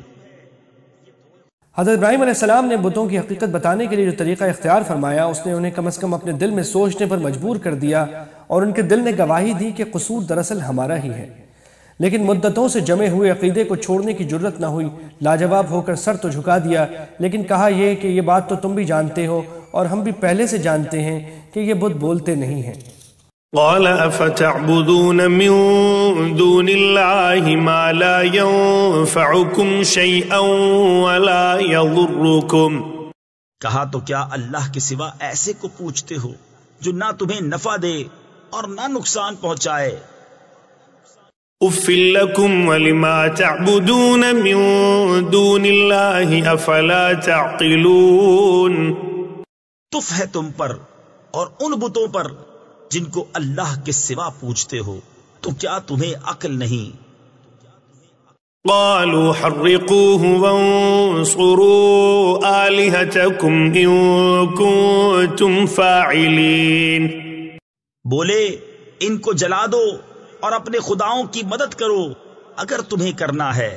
حضرت ابراہیم علیہ السلام نے بتوں کی حقیقت بتانے کے لیے جو طریقہ اختیار فرمایا اس نے انہیں کم از کم اپنے دل میں سوچنے پر مجبور کر دیا اور ان کے دل نے گواہی دی کہ قصور دراصل ہمارا ہی ہے. لیکن مدتوں سے جمے ہوئے عقیدے کو چھوڑنے کی جرت نہ ہوئی. لاجواب ہو کر سر تو جھکا دیا لیکن کہا یہ کہ یہ بات تو تم بھی جانتے ہو اور ہم بھی پہلے سے جانتے ہیں کہ یہ بت بولتے نہیں ہیں. قال افتعبدون من دون الله ما لا ينفعكم شيئا ولا يضركم. کہا تو کیا اللہ کے سوا ایسے کو پوچھتے ہو جو نہ تمہیں نفع دے اور نہ نقصان پہنچائے. اف لكم ولما تعبدون من دون الله افلا تعقلون. تف ہے تم پر اور ان بتوں پر جن کو اللہ کے سوا پوچھتے ہو، تو کیا تمہیں عقل نہیں؟ قالوا حرقوه وانصروا آلهتكم إن كنتم فاعلين. بولے ان کو جلا دو اور اپنے خداؤں کی مدد کرو اگر تمہیں کرنا ہے.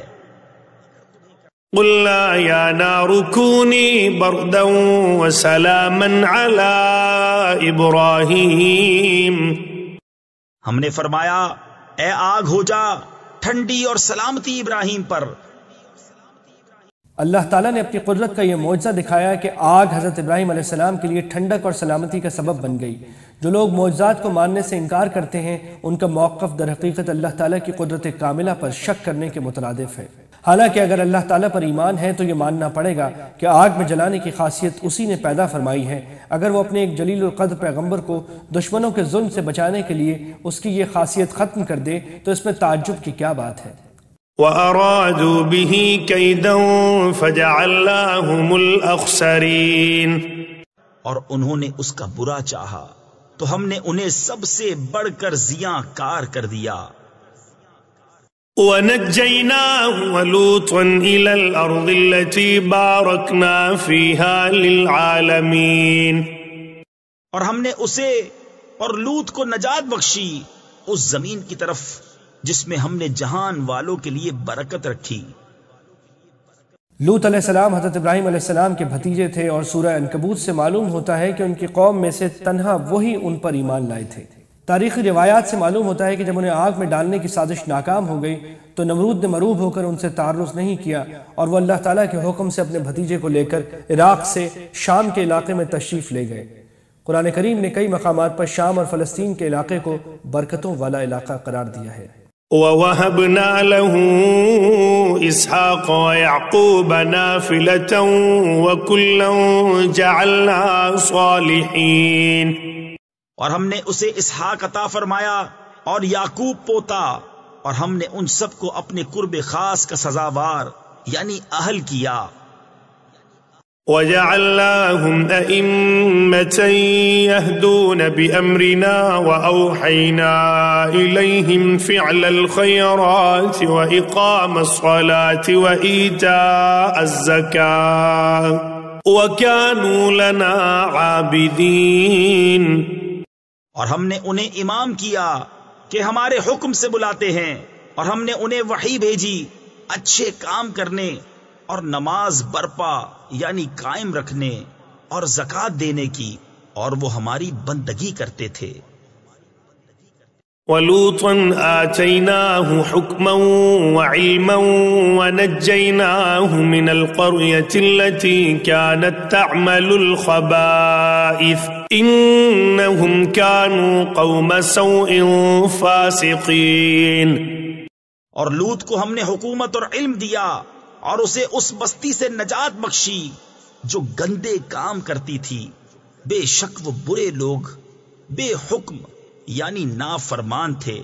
قلنا يا نار كوني بردا وسلاما على إبراهيم. ہم نے فرمایا اے آگ ہو جا ٹھنڈی اور سلامتی ابراہیم پر. اللہ تعالیٰ نے اپنی قدرت کا یہ معجزہ دکھایا کہ آگ حضرت ابراہیم علیہ السلام کے لیے ٹھنڈک اور سلامتی کا سبب بن گئی. جو لوگ معجزات کو ماننے سے انکار کرتے ہیں ان کا موقف در حقیقت اللہ تعالیٰ کی قدرت کاملہ پر شک کرنے کے مترادف ہے. حالانکہ اگر اللہ تعالیٰ پر ایمان ہے تو یہ ماننا پڑے گا کہ آگ میں جلانے کی خاصیت اسی نے پیدا فرمائی ہے. اگر وہ اپنے ایک جلیل القدر پیغمبر کو دشمنوں کے ظلم سے بچانے کے لیے اس کی یہ خاصیت ختم کر دے تو اس میں تعجب کی کیا بات ہے. وَأَرَادُوا بِهِ كَيْدًا فَجَعَلْنَاهُمُ الْأَخْسَرِينَ. اور انہوں نے اس کا برا چاہا تو ہم نے انہیں سب سے بڑھ کر زیاں کار کر دیا. وَنَجَّيْنَاهُ وَلُوطًا إِلَى الْأَرْضِ الَّتِي بَارَكْنَا فِيهَا لِلْعَالَمِينَ. اور ہم نے اسے اور لوط کو نجات بخشی اس زمین کی طرف جس میں ہم نے جہان والوں کے لیے برکت رکھی. لوط علیہ السلام حضرت ابراہیم علیہ السلام کے بھتیجے تھے اور سورہ عنکبوت سے معلوم ہوتا ہے کہ ان کی قوم میں سے تنہا وہی ان پر ایمان لائے تھے. تاریخی روایات سے معلوم ہوتا ہے کہ جب انہیں آگ میں ڈالنے کی سازش ناکام ہو گئی تو نمرود نے مروب ہو کر ان سے تعرض نہیں کیا اور وہ اللہ تعالیٰ کے حکم سے اپنے بھتیجے کو لے کر عراق سے شام کے علاقے میں تشریف لے گئے. قرآن کریم نے کئی مقامات پر شام اور فلسطین کے علاقے کو برکتوں والا علاقہ قرار دیا ہے. وَوَهَبْنَا لَهُ إِسْحَاقَ وَيَعْقُوبَ نَافِلَةً وَكُلًّا جَعَلْنَا صَالِحِينَ. اور ہم نے اسے اسحاق عطا فرمایا اور یعقوب پوتا اور ہم نے ان سب کو اپنے قرب خاص کا سزاوار یعنی اہل کیا. وَجَعَلْنَاهُمْ أَئِمَّةً يَهْدُونَ بِأَمْرِنَا وَأَوْحَيْنَا إِلَيْهِمْ فِعْلَ الْخَيْرَاتِ وَإِقَامَ الصَّلَاةِ وَإِيتَاءَ الزَّكَاةِ وَكَانُوا لَنَا عَابِدِينَ. اور ہم نے انہیں امام کیا کہ ہمارے حکم سے بلاتے ہیں اور ہم نے انہیں وحی بھیجی اچھے کام کرنے اور نماز برپا یعنی قائم رکھنے اور زکوٰۃ دینے کی اور وہ ہماری بندگی کرتے تھے. وَلُوطًا آتَيْنَاهُ حُكْمًا وَعِلْمًا وَنَجَّيْنَاهُ مِنَ الْقَرْيَةِ الَّتِي كَانَتْ تَعْمَلُ الْخَبَائِثَ إِنَّهُمْ كَانُوا قَوْمَ سَوْءٍ فَاسِقِينَ. اور لوط کو ہم نے حکومت اور علم دیا اور اسے اس بستی سے نجات بخشی جو گندے کام کرتی تھی. بے شک وہ برے لوگ بے حکم یعنی نافرمان تھے.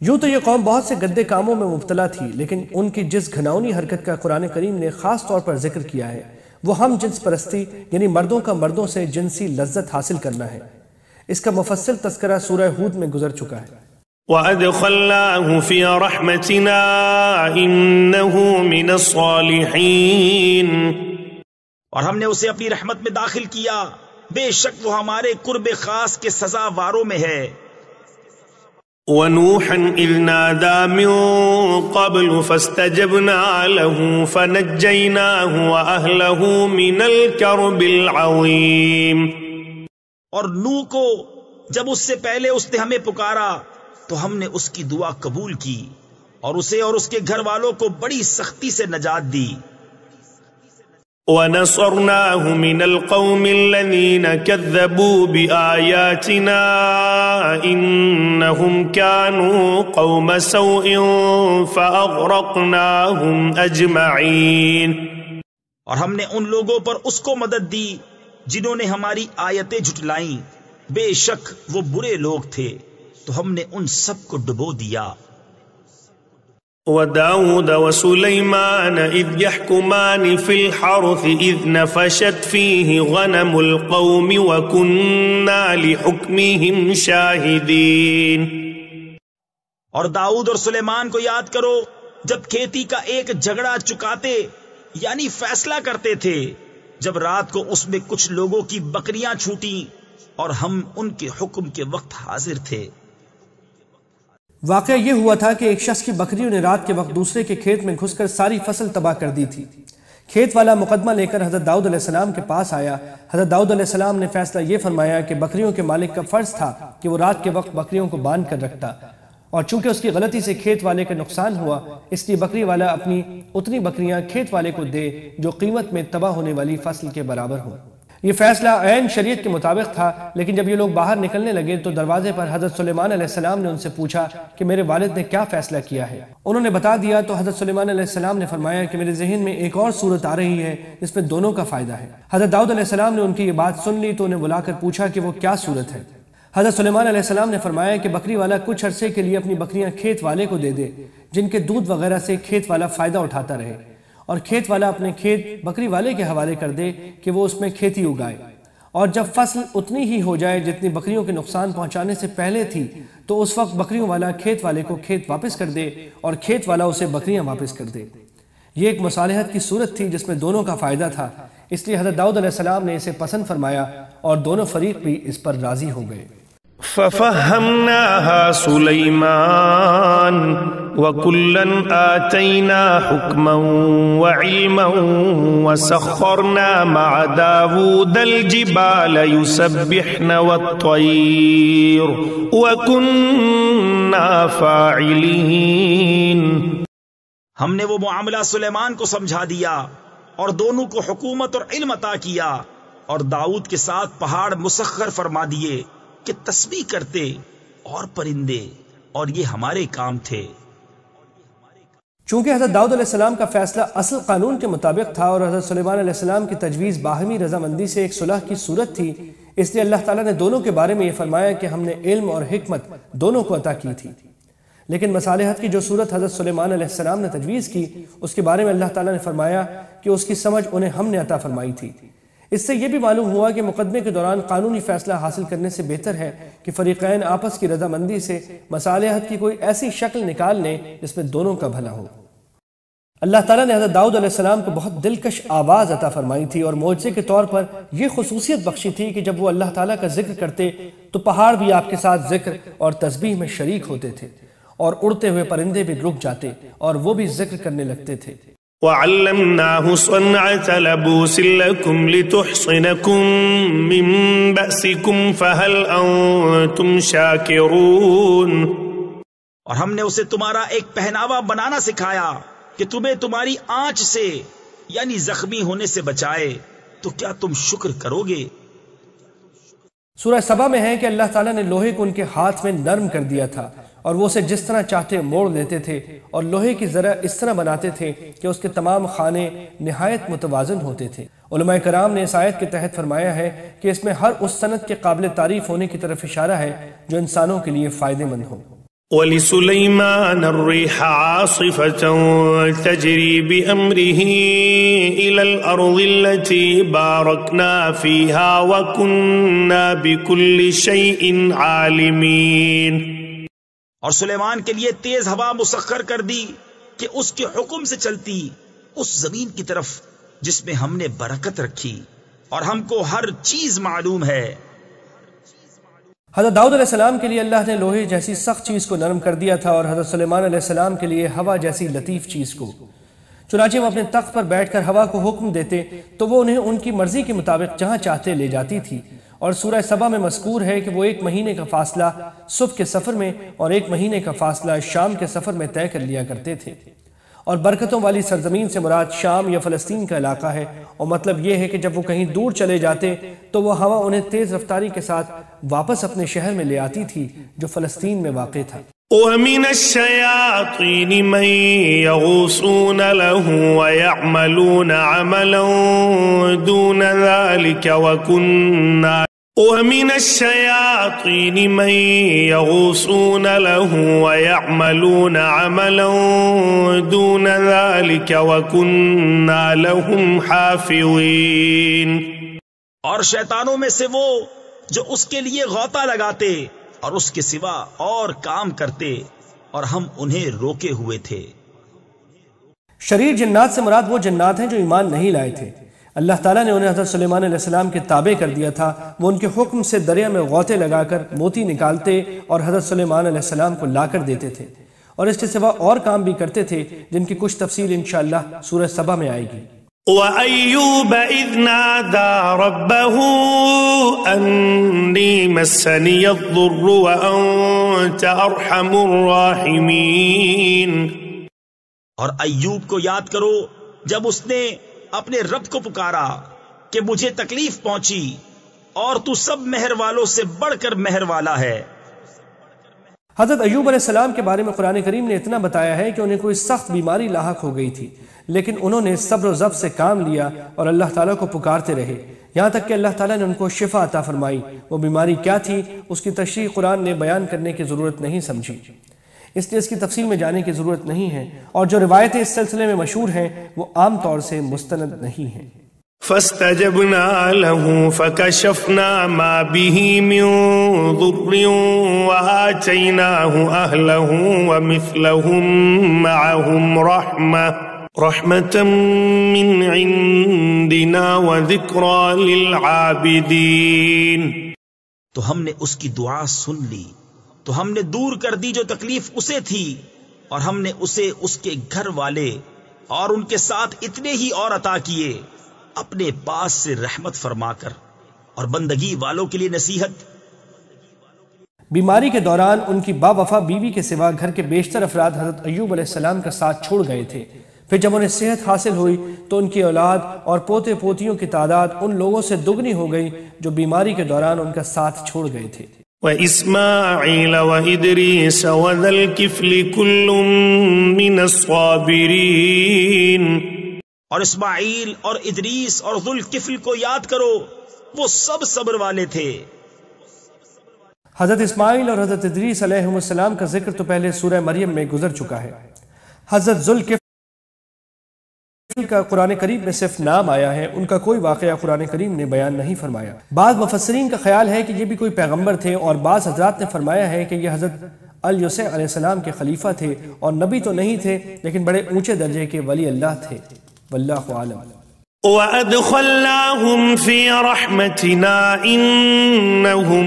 یوں تو یہ قوم بہت سے گندے کاموں میں مبتلا تھی لیکن ان کی جس گھناؤنی حرکت کا قرآن کریم نے خاص طور پر ذکر کیا ہے وہ ہم جنس پرستی یعنی مردوں کا مردوں سے جنسی لذت حاصل کرنا ہے. اس کا مفصل تذکرہ سورہ ہود میں گزر چکا ہے. وَأَدْخَلْنَاهُ فِي رَحْمَتِنَا إِنَّهُ مِنَ الصَّالِحِينَ. اور ہم نے اسے اپنی رحمت میں داخل کیا بے شک وہ ہمارے قرب خاص کے سزاواروں میں ہے. وَنُوحًا إِذْ نَادَى مِن قَبْلُ فَاسْتَجَبْنَا لَهُ فَنَجَّيْنَاهُ وَأَهْلَهُ مِنَ الْكَرْبِ الْعَظِيمِ. اور نوح کو جب اس سے پہلے اس نے ہمیں پکارا تو ہم نے اس کی دعا قبول کی اور اسے اور اس کے گھر والوں کو بڑی سختی سے نجات دی. وَنَصَرْنَاهُ مِنَ الْقَوْمِ الَّذِينَ كَذَّبُوا بِآيَاتِنَا إِنَّهُمْ كَانُوا قَوْمَ سَوْءٍ فَأَغْرَقْنَاهُمْ أَجْمَعِينَ. اور ہم نے ان لوگوں پر اس کو مدد دی جنہوں نے ہماری آیتیں جھٹلائیں. بے شک وہ برے لوگ تھے تو ہم نے ان سب کو ڈبو دیا. وَدَاوُدَ وَسُلَيْمَانَ إِذْ يَحْكُمَانِ فِي الْحَرْثِ إِذْ نَفَشَتْ فِيهِ غَنَمُ الْقَوْمِ وَكُنَّا لِحُكْمِهِمْ شَاهِدِينَ. اور داؤد اور سلیمان کو یاد کرو جب کھیتی کا ایک جھگڑا چکاتے یعنی فیصلہ کرتے تھے، جب رات کو اس میں کچھ لوگوں کی بکریاں چھوٹیں اور ہم ان کے حکم کے وقت حاضر تھے۔ واقعہ یہ ہوا تھا کہ ایک شخص کی بکریوں نے رات کے وقت دوسرے کے کھیت میں گھس کر ساری فصل تباہ کر دی تھی۔ کھیت والا مقدمہ لے کر حضرت داؤد علیہ السلام کے پاس آیا۔ حضرت داؤد علیہ السلام نے فیصلہ یہ فرمایا کہ بکریوں کے مالک کا فرض تھا کہ وہ رات کے وقت بکریوں کو باندھ کر رکھتا، اور چونکہ اس کی غلطی سے کھیت والے کا نقصان ہوا، اس لیے بکری والا اپنی اتنی بکریاں کھیت والے کو دے جو قیمت میں تباہ ہونے والی فصل کے برابر ہو۔ یہ فیصلہ عین شریعت کے مطابق تھا، لیکن جب یہ لوگ باہر نکلنے لگے تو دروازے پر حضرت سلیمان علیہ السلام نے ان سے پوچھا کہ میرے والد نے کیا فیصلہ کیا ہے۔ انہوں نے بتا دیا تو حضرت سلیمان علیہ السلام نے فرمایا کہ میرے ذہن میں ایک اور صورت آ رہی ہے جس میں دونوں کا فائدہ ہے۔ حضرت داؤد علیہ السلام نے ان کی یہ بات سن لی تو انہیں بلا کر پوچھا کہ وہ کیا صورت ہے۔ حضرت سلیمان علیہ السلام نے فرمایا کہ بکری والا کچھ عرصے کے لیے اپنی بکریاں کھیت والے کو دے دے جن کے دودھ وغیرہ سے کھیت والا فائدہ اٹھاتا رہے، اور کھیت والا اپنے کھیت بکری والے کے حوالے کر دے کہ وہ اس میں کھیتی اگائے، اور جب فصل اتنی ہی ہو جائے جتنی بکریوں کے نقصان پہنچانے سے پہلے تھی تو اس وقت بکریوں والا کھیت والے کو کھیت واپس کر دے اور کھیت والا اسے بکریاں واپس کر دے۔ یہ ایک مصالحت کی صورت تھی جس میں دونوں کا فائدہ تھا، اس لیے حضرت داؤد علیہ السلام نے اسے پسند فرمایا اور دونوں فریق بھی اس پر راضی ہو گئے۔ فَفَهَّمْنَاهَا سُلَيْمَانَ وَكُلًّا آتَيْنَا حُكْمًا وَعِلْمًا وَسَخَّرْنَا مَعَ دَاوُودَ الْجِبَالَ يُسَبِّحْنَ وَالطَّيْرَ وَكُنَّا فَاعِلِينَ۔ ہم نے وہ معاملہ سلیمان کو سمجھا دیا اور دونوں کو حکومت اور علم عطا کیا، اور داؤد کے ساتھ پہاڑ مسخر فرما دیے کہ تسبیح کرتے اور پرندے، اور یہ ہمارے کام تھے۔ چونکہ حضرت داؤد علیہ السلام کا فیصلہ اصل قانون کے مطابق تھا اور حضرت سلیمان علیہ السلام کی تجویز باہمی رضامندی سے ایک صلح کی صورت تھی، اس لیے اللہ تعالیٰ نے دونوں کے بارے میں یہ فرمایا کہ ہم نے علم اور حکمت دونوں کو عطا کی تھی۔ لیکن مصالحت کی جو صورت حضرت سلیمان علیہ السلام نے تجویز کی، اس کے بارے میں اللہ تعالیٰ نے فرمایا کہ اس کی سمجھ انہیں ہم نے عطا فرمائی تھی۔ اس سے یہ بھی معلوم ہوا کہ مقدمے کے دوران قانونی فیصلہ حاصل کرنے سے بہتر ہے کہ فریقین آپس کی رضامندی سے مصالحت کی کوئی ایسی شکل نکال لیں جس میں دونوں کا بھلا ہو۔ اللہ تعالیٰ نے حضرت داؤد علیہ السلام کو بہت دلکش آواز عطا فرمائی تھی اور معجزے کے طور پر یہ خصوصیت بخشی تھی کہ جب وہ اللہ تعالیٰ کا ذکر کرتے تو پہاڑ بھی آپ کے ساتھ ذکر اور تسبیح میں شریک ہوتے تھے، اور اڑتے ہوئے پرندے بھی رک جاتے اور وہ بھی ذکر کرنے لگتے تھے۔ وَعَلَّمْنَاهُ صَنْعَةَ لَبُوسٍ لَكُمْ لِتُحْصِنَكُمْ مِنْ بَأْسِكُمْ فَهَلْ أَنْتُمْ شَاكِرُونَ۔ اور ہم نے اسے تمہارا ایک پہناوا بنانا سکھایا کہ تمہیں تمہاری آنچ سے یعنی زخمی ہونے سے بچائے، تو کیا تم شکر کرو گے؟ سورہ سبا میں ہے کہ اللہ تعالیٰ نے لوہے کو ان کے ہاتھ میں نرم کر دیا تھا اور وہ اسے جس طرح چاہتے موڑ دیتے تھے، اور لوہے کی ذرہ اس طرح بناتے تھے کہ اس کے تمام خانے نہایت متوازن ہوتے تھے۔ علماء کرام نے اس آیت کے تحت فرمایا ہے کہ اس میں ہر اس صنعت کے قابل تعریف ہونے کی طرف اشارہ ہے جو انسانوں کے لیے فائدہ مند ہو۔ وَلِسُلَيْمَانَ الرِّيحَ عَاصِفَةً تَجْرِي بِأَمْرِهِ إِلَى الْأَرْضِ الَّتِي بَارَكْنَا فِيهَا وَكُنَّا بِكُلِّ شَيْءٍ عَالِمِينَ۔ اور سلیمان کے لیے تیز ہوا مسخر کر دی کہ اس کے حکم سے چلتی اس زمین کی طرف جس میں ہم نے برکت رکھی، اور ہم کو ہر چیز معلوم ہے۔ حضرت داؤد علیہ السلام کے لیے اللہ نے لوہے جیسی سخت چیز کو نرم کر دیا تھا اور حضرت سلیمان علیہ السلام کے لیے ہوا جیسی لطیف چیز کو۔ چنانچہ وہ اپنے تخت پر بیٹھ کر ہوا کو حکم دیتے تو وہ انہیں ان کی مرضی کے مطابق جہاں چاہتے لے جاتی تھی۔ اور سورہ سبا میں مذکور ہے کہ وہ 1 مہینے کا فاصلہ صبح کے سفر میں اور 1 مہینے کا فاصلہ شام کے سفر میں طے کر لیا کرتے تھے۔ اور برکتوں والی سرزمین سے مراد شام یا فلسطین کا علاقہ ہے، اور مطلب یہ ہے کہ جب وہ کہیں دور چلے جاتے تو وہ ہوا انہیں تیز رفتاری کے ساتھ واپس اپنے شہر میں لے آتی تھی جو فلسطین میں واقع تھا۔ وَمِنَ الشَّيَاطِينِ مَن يَغُوصُونَ لَهُ وَيَعْمَلُونَ عَمَلًا دُونَ ذَلِكَ وَمِنَ الشَّيَاطِينِ مَن يَغُوصُونَ لَهُ وَيَعْمَلُونَ عَمَلًا دُونَ ذَلِكَ وَكُنَّا لَهُمْ حَافِظِينَ۔ اور شیطانوں میں سے وہ جو اس کے لیے غوطہ لگاتے اور اس کے سوا اور کام کرتے، اور ہم انہیں روکے ہوئے تھے۔ شریر جنات سے مراد وہ جنات ہیں جو ایمان نہیں لائے تھے۔ اللہ تعالیٰ نے انہیں حضرت سلیمان علیہ السلام کے تابع کر دیا تھا۔ وہ ان کے حکم سے دریا میں غوطے لگا کر موتی نکالتے اور حضرت سلیمان علیہ السلام کو لا کر دیتے تھے، اور اس کے سوا اور کام بھی کرتے تھے جن کی کچھ تفصیل انشاءاللہ سورہ سبا میں آئے گی۔ وَأَيُّوبَ إِذْ نَادَى رَبَّهُ أَنِّي مَسَّنِيَ الضُّرُّ وَأَنْتَ أَرْحَمُ الرَّاحِمِينَ، اور ایوب کو یاد کرو جب اس نے اپنے رب کو پکارا کہ مجھے تکلیف پہنچی، اور تو سب مہر والوں سے بڑھ کر مہر والا ہے۔ حضرت ایوب علیہ السلام کے بارے میں قرآن کریم نے اتنا بتایا ہے کہ انہیں کوئی سخت بیماری لاحق ہو گئی تھی، لیکن انہوں نے صبر و ضبط سے کام لیا اور اللہ تعالیٰ کو پکارتے رہے، یہاں تک کہ اللہ تعالیٰ نے ان کو شفا عطا فرمائی۔ وہ بیماری کیا تھی اس کی تشریح قرآن نے بیان کرنے کی ضرورت نہیں سمجھی، اس لیے اس کی تفصیل میں جانے کی ضرورت نہیں ہے، اور جو روایتیں اس سلسلے میں مشہور ہیں وہ عام طور سے مستند نہیں ہیں۔ فاستجبنا له فكشفنا ما به من ضر وآتيناه أهله ومثلهم معهم رحمة من عندنا وذكرى للعابدين۔ تو ہم نے اس کی دعا سن لی، تو ہم نے دور کر دی جو تکلیف اسے تھی، اور ہم نے اسے اس کے گھر والے اور ان کے ساتھ اتنے ہی اور عطا کیے، اپنے پاس سے رحمت فرما کر اور بندگی والوں کے لیے نصیحت۔ بیماری کے دوران ان کی با وفا بیوی کے سوا گھر کے بیشتر افراد حضرت ایوب علیہ السلام کا ساتھ چھوڑ گئے تھے۔ پھر جب انہیں صحت حاصل ہوئی تو ان کی اولاد اور پوتے پوتیوں کی تعداد ان لوگوں سے دگنی ہو گئی جو بیماری کے دوران ان کا ساتھ چھوڑ گئے تھے۔ وإسماعيل وإدريس وذا الكفل كل من الصابرين، اور اسماعیل اور ادریس اور ذوالکفل کو یاد کرو، وہ سب صبر والے تھے۔ حضرت اسماعیل اور حضرت ادریس علیہ السلام کا ذکر تو پہلے سورہ مریم میں گزر چکا ہے۔ حضرت ذوالکفل کا قرآن کریم میں صرف نام آیا ہے، ان کا کوئی واقعہ قرآن کریم نے بیان نہیں فرمایا۔ بعض مفسرین کا خیال ہے کہ یہ بھی کوئی پیغمبر تھے، اور بعض حضرات نے فرمایا ہے کہ یہ حضرت الیسع علیہ السلام کے خلیفہ تھے، اور نبی تو نہیں تھے لیکن بڑے اونچے درجے کے ولی اللہ تھے، واللہ عالم۔ وَأَدْخَلْنَاهُمْ فِي رَحْمَتِنَا إِنَّهُمْ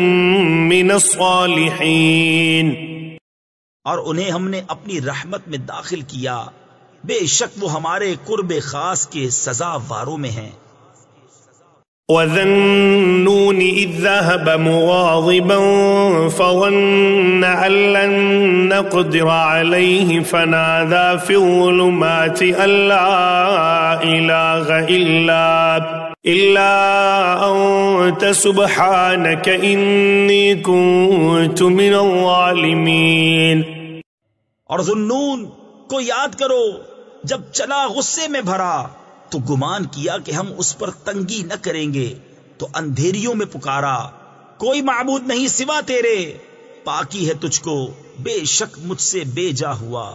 مِنَ الصَّالِحِينَ، اور انہیں ہم نے اپنی رحمت میں داخل کیا، بے شک وہ ہمارے قرب خاص کے سزاواروں میں ہیں۔ وَذَا النُّونِ إِذْ ذَهَبَ مُغَاضِبًا فَظَنَّ أَن لَّن نَّقْدِرَ عَلَيْهِ فَنَادَىٰ فِي الظُّلُمَاتِ أَن لَّا إِلَٰهَ إِلَّا أَنتَ سُبْحَانَكَ إِنِّي كُنتُ مِنَ الظَّالِمِينَ۔ اور ذُنُّون کو یاد کرو جب چلا غصے میں بھرا تو گمان کیا کہ ہم اس پر تنگی نہ کریں گے، تو اندھیریوں میں پکارا، کوئی معبود نہیں سوا تیرے، پاکی ہے تجھ کو، بے شک مجھ سے بے جا ہوا۔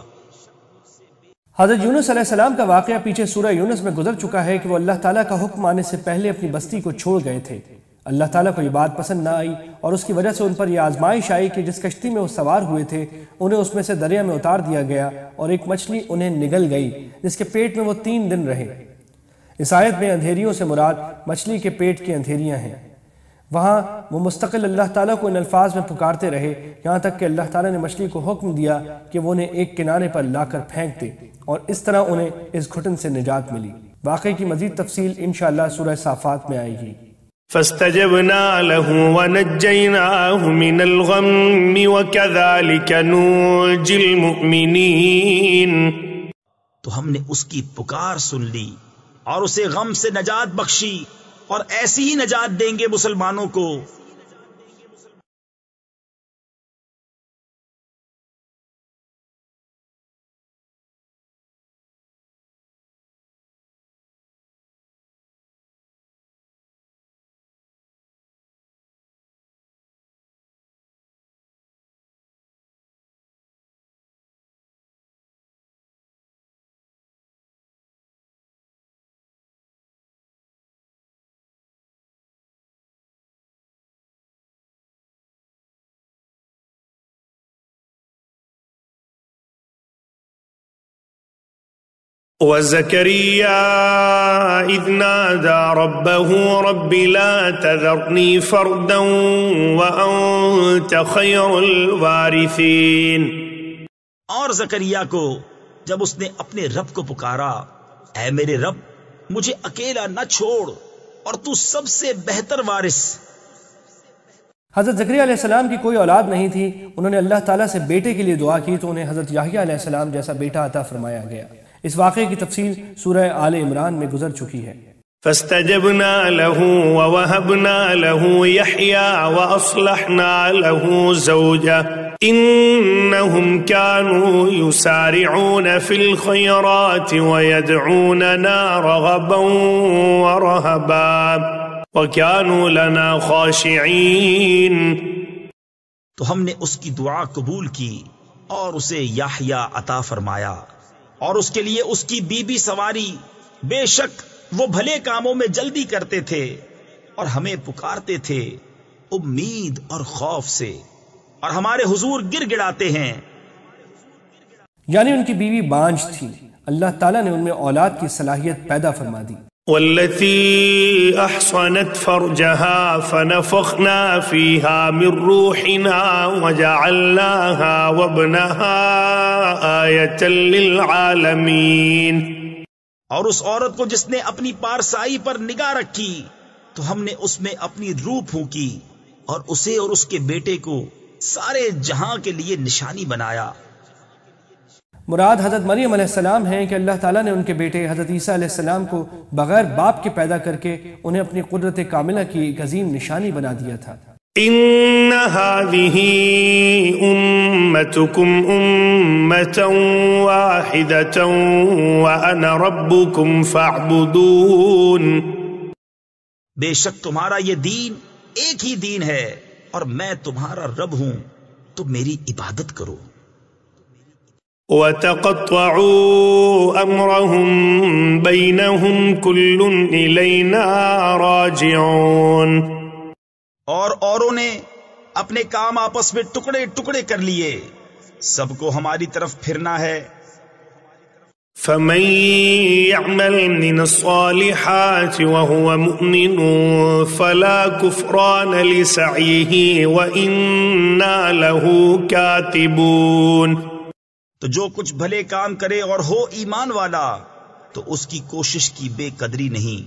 حضرت یونس علیہ السلام کا واقعہ پیچھے سورہ یونس میں گزر چکا ہے کہ وہ اللہ تعالیٰ کا حکم آنے سے پہلے اپنی بستی کو چھوڑ گئے تھے۔ اللہ تعالیٰ کو یہ بات پسند نہ آئی، اور اس کی وجہ سے ان پر یہ آزمائش آئی کہ جس کشتی میں وہ سوار ہوئے تھے انہیں اس میں سے دریا میں اتار دیا گیا، اور ایک مچھلی انہیں نگل گئی جس کے پیٹ میں وہ 3 دن رہے۔ اس آیت میں اندھیریوں سے مراد مچھلی کے پیٹ کی اندھیریاں ہیں۔ وہاں وہ مستقل اللہ تعالیٰ کو ان الفاظ میں پکارتے رہے، یہاں تک کہ اللہ تعالیٰ نے مچھلی کو حکم دیا کہ وہ انہیں ایک کنارے پر لا کر پھینک دے، اور اس طرح انہیں اس گھٹن سے نجات ملی۔ واقعے کی مزید تفصیل انشاءاللہ سورہ صافات میں آئے گی۔ فاستجبنا له ونجيناه من الغم وكذلك ننجي المؤمنين، تو ہم نے اس کی پکار سن لی اور اسے غم سے نجات بخشی، اور ایسی ہی نجات دیں گے مسلمانوں کو۔ وزكريا إذ نادى ربه رب لا تذرني فردا وأنت خير الوارثين. اور زکریا کو جب اس نے اپنے رب کو پکارا، اے میرے رب مجھے اکیلا نہ چھوڑ اور تو سب سے بہتر وارث. حضرت زکریا علیہ السلام کی کوئی اولاد نہیں تھی. انہوں نے اللہ تعالیٰ سے بیٹے کے لیے دعا کی تو انہیں حضرت یحییٰ علیہ السلام جیسا بیٹا عطا فرمایا گیا. اس واقعے کی تفصیل سورہ آل عمران میں گزر چکی ہے. فاستجبنا له ووهبنا له يحيى وأصلحنا له زوجه إنهم كانوا يسارعون في الخيرات ويدعوننا رغبا ورهبا وكانوا لنا خاشعين. تو ہم نے اس کی دعا قبول کی اور اسے یحییٰ عطا فرمایا اور اس کے لیے اس کی بی بی سواری. بے شک وہ بھلے کاموں میں جلدی کرتے تھے اور ہمیں پکارتے تھے امید اور خوف سے، اور ہمارے حضور گر گڑاتے ہیں. یعنی ان کی بیوی بانجھ تھی. اللہ تعالیٰ نے ان میں اولاد کی صلاحیت پیدا فرما دی. والتي أحصنت فرجها فنفخنا فيها من روحنا وجعلناها وابنها آية للعالمين. اور اس عورت کو جس نے اپنی پارسائی پر نگاہ رکھی تو ہم نے اس میں اپنی روح پھونکی اور اسے اور اس کے بیٹے کو سارے جہاں کے لیے نشانی بنایا. مراد حضرت مریم علیہ السلام ہیں کہ اللہ تعالیٰ نے ان کے بیٹے حضرت عیسیٰ علیہ السلام کو بغیر باپ کے پیدا کر کے انہیں اپنی قدرت کاملہ کی ایک عظیم نشانی بنا دیا تھا. ان هذه امتكم امة واحدة وانا ربكم فاعبدون. بے شک تمہارا یہ دین ایک ہی دین ہے اور میں تمہارا رب ہوں تو میری عبادت کرو. وتقطعوا امرهم بينهم كل الينا راجعون. اور اوروں نے اپنے کام آپس میں ٹکڑے ٹکڑے کر لیے، سب کو ہماری طرف پھرنا ہے. فمن يعمل من الصالحات وهو مؤمن فلا كفران لسعيه وإنا له كاتبون. تو جو کچھ بھلے کام کرے اور ہو ایمان والا تو اس کی کوشش کی بے قدری نہیں،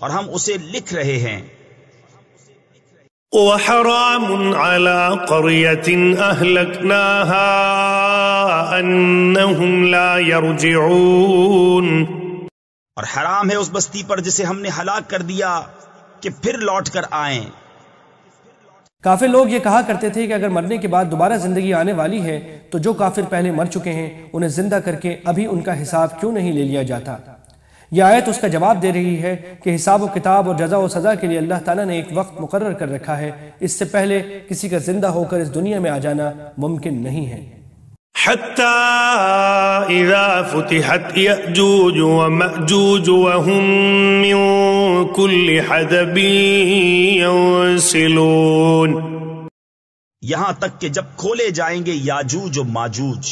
اور ہم اسے لکھ رہے ہیں. وحرام على قرية أهلكناها أنهم لا يرجعون. اور حرام ہے اس بستی پر جسے ہم نے ہلاک کر دیا کہ پھر لوٹ کر آئیں. کافر لوگ یہ کہا کرتے تھے کہ اگر مرنے کے بعد دوبارہ زندگی آنے والی ہے تو جو کافر پہلے مر چکے ہیں انہیں زندہ کر کے ابھی ان کا حساب کیوں نہیں لے لیا جاتا. یہ آیت اس کا جواب دے رہی ہے کہ حساب و کتاب اور جزا و سزا کے لیے اللہ تعالیٰ نے ایک وقت مقرر کر رکھا ہے. اس سے پہلے کسی کا زندہ ہو کر اس دنیا میں آ جانا ممکن نہیں ہے. حتى إذا فتحت يأجوج ومأجوج وهم من كل حدب ينسلون. یہاں تک کہ جب کھولے جائیں گے یاجوج و ماجوج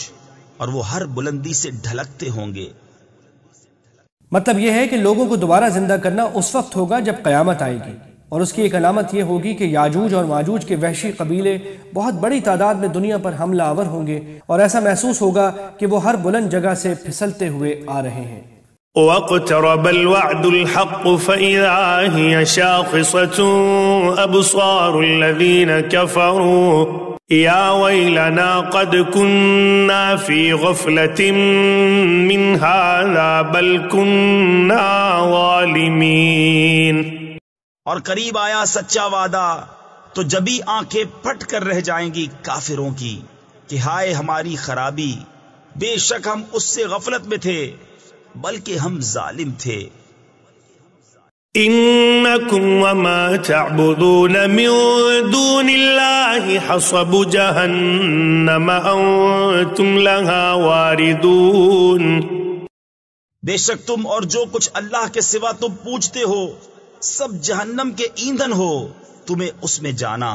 اور وہ ہر بلندی سے ڈھلکتے ہوں گے. مطلب یہ ہے کہ لوگوں کو دوبارہ زندہ کرنا اس وقت ہوگا جب قیامت آئے گی، اور اس کی ایک علامت یہ ہوگی کہ یاجوج اور ماجوج کے وحشی قبیلے بہت بڑی تعداد میں دنیا پر حملہ آور ہوں گے، اور ایسا محسوس ہوگا کہ وہ ہر بلند جگہ سے پھسلتے ہوئے آ رہے ہیں. واقترب الوعد الحق فإذا هي شاخصة أبصار الذين كفروا يا ويلنا قد كنا في غفلة من هذا بل كنا ظالمين. اور قریب آیا سچا وعدہ تو جبھی آنکھیں پھٹ کر رہ جائیں گی کافروں کی کہ ہائے ہماری خرابی، بے شک ہم اس سے غفلت میں تھے بلکہ ہم ظالم تھے. انکم وما تعبدون من دون اللہ حصب جہنم انتم لها واردون. بے شک تم اور جو کچھ اللہ کے سوا تم پوجتے ہو سب جہنم کے ایندھن ہو، تمہیں اس میں جانا.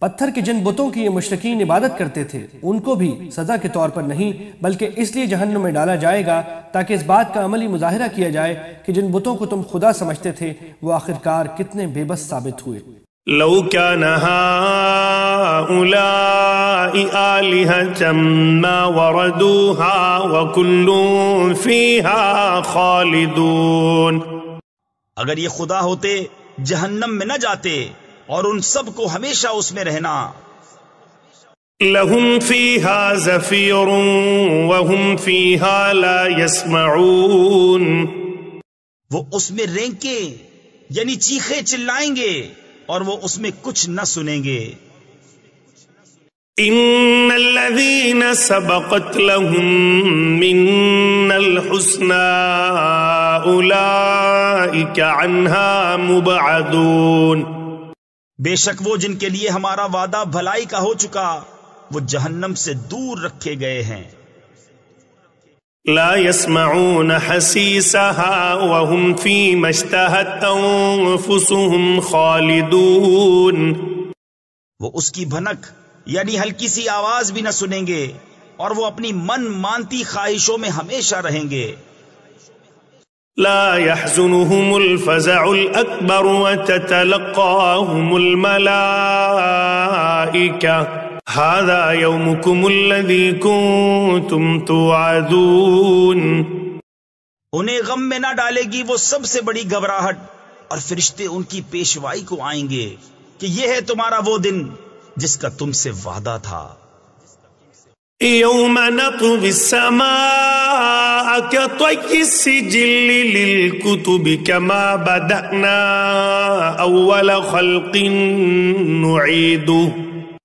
پتھر کے جن بتوں کی یہ مشرکین عبادت کرتے تھے ان کو بھی سزا کے طور پر نہیں بلکہ اس لیے جہنم میں ڈالا جائے گا تاکہ اس بات کا عملی مظاہرہ کیا جائے کہ جن بتوں کو تم خدا سمجھتے تھے وہ آخرکار کتنے بے بس ثابت ہوئے۔ لو كان هؤلاء آلهة ما وردوها وكل فيها خالدون، اگر یہ خدا ہوتے جہنم میں نہ جاتے اور ان سب کو ہمیشہ اس میں رہنا۔ لهم فيها زفير وهم فيها لا يسمعون، وہ اس میں رینکے یعنی چیخے چلائیں گے اور وہ اس میں کچھ نہ سنیں گے۔ ان الذين سبقت لهم منا الحسنى اولئك عنها مبعدون، بے شک وہ جن کے لیے ہمارا وعدہ بھلائی کا ہو چکا وہ جہنم سے دور رکھے گئے ہیں۔ لا يسمعون حسيسها وهم فيما اشتهت انفسهم خالدون، وہ اس کی بھنک یعنی ہلکی سی آواز بھی نہ سنیں گے اور وہ اپنی من مانتی خواہشوں میں ہمیشہ رہیں گے۔ لا يحزنهم الفزع الأكبر وتتلقاهم الملائكة هذا يومكم الذي كنتم توعدون، انہیں غم میں نہ ڈالے گی وہ سب سے بڑی گھبراہٹ اور فرشتے ان کی پیشوائی کو آئیں گے کہ یہ ہے تمہارا وہ دن جس کا تم سے وعدہ تھا۔ يوم نطوي السماء كطي السجل للكتب كما بدأنا أول خلق نعيده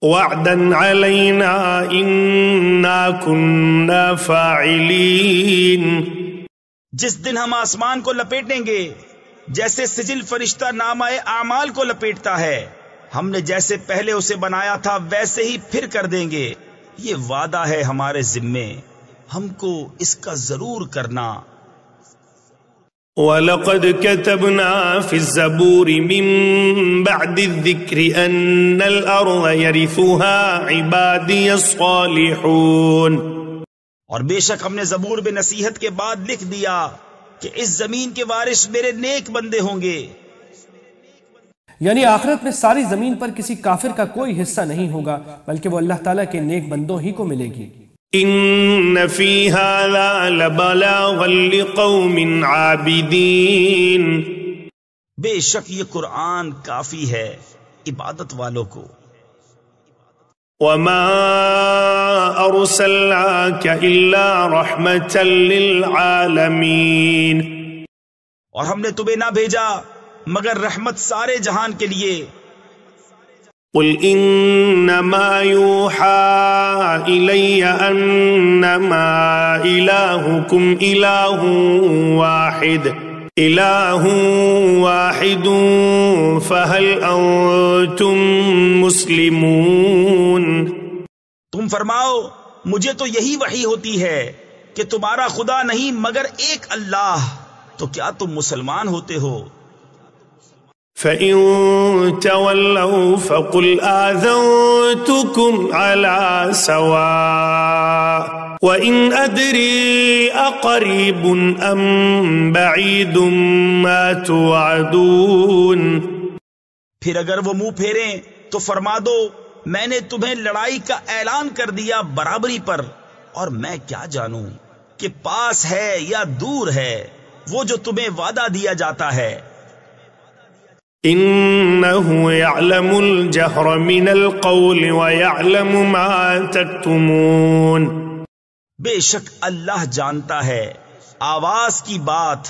وعدا علينا إنا كنا فاعلين، جس دن ہم آسمان کو لپیٹیں گے جیسے سجل فرشتہ نامہ اعمال کو لپیٹتا ہے، ہم نے جیسے پہلے اسے بنایا تھا ویسے ہی پھر کر دیں گے، یہ وعدہ ہے ہمارے ذمے، ہم کو اس کا ضرور کرنا۔ وَلَقَدْ كَتَبْنَا فِي الزَّبُورِ مِن بَعْدِ الذِّكْرِ أَنَّ الْأَرْضَ يَرِثُهَا عِبَادِيَ الصَّالِحُونَ، اور بے شک ہم نے زبور میں نصیحت کے بعد لکھ دیا کہ اس زمین کے وارث میرے نیک بندے ہوں گے، یعنی آخرت میں ساری زمین پر کسی کافر کا کوئی حصہ نہیں ہوگا بلکہ وہ اللہ تعالیٰ کے نیک بندوں ہی کو ملے گی۔ ان فی ھذا لبلاغا لقوم عابدین، بے شک یہ قرآن کافی ہے عبادت والوں کو۔ وما ارسلناک الا رحمتا للعالمین، اور ہم نے تمہیں نہ بھیجا مگر رحمت سارے جہان کے لیے۔ قل انما يوحى الي انما الهكم اله واحد فهل انتم مسلمون، تم فرماؤ مجھے تو یہی وحی ہوتی ہے کہ تمہارا خدا نہیں مگر ایک اللہ، تو کیا تم مسلمان ہوتے ہو؟ فَإِن تَوَلَّوْا فَقُلْ آذَنْتُكُمْ عَلَى سَوَاءٍ وَإِنْ أَدْرِي أَقَرِيبٌ أَمْ بَعِيدٌ مَا تُوعَدُونَ، پھر اگر وہ منہ پھیریں تو فرما دو میں نے تمہیں لڑائی کا اعلان کر دیا برابری پر، اور میں کیا جانوں کہ پاس ہے یا دور ہے وہ جو تمہیں وعدہ دیا جاتا ہے۔ انه يعلم الجهر من القول ويعلم ما تكتمون، بے شک اللہ جانتا ہے آواز کی بات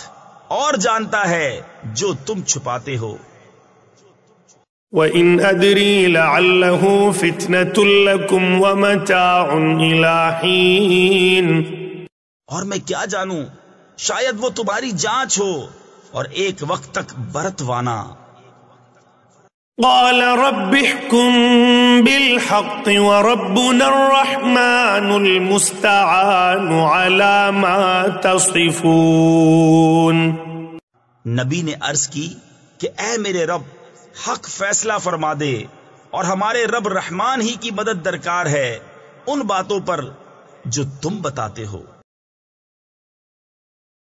اور جانتا ہے جو تم چھپاتے ہو۔ وَإِنْ أَدْرِي لَعَلَّهُ فِتْنَةٌ لَكُمْ وَمَتَاعٌ إِلَى حِينٍ، اور میں کیا جانوں شاید وہ تمہاری جانچ ہو اور ایک وقت تک برتوانا۔ قال رب احكم بالحق وربنا الرحمن المستعان على ما تصفون، نبی نے عرض کی کہ اے میرے رب حق فیصلہ فرما دے، اور ہمارے رب رحمان ہی کی مدد درکار ہے ان باتوں پر جو تم بتاتے ہو۔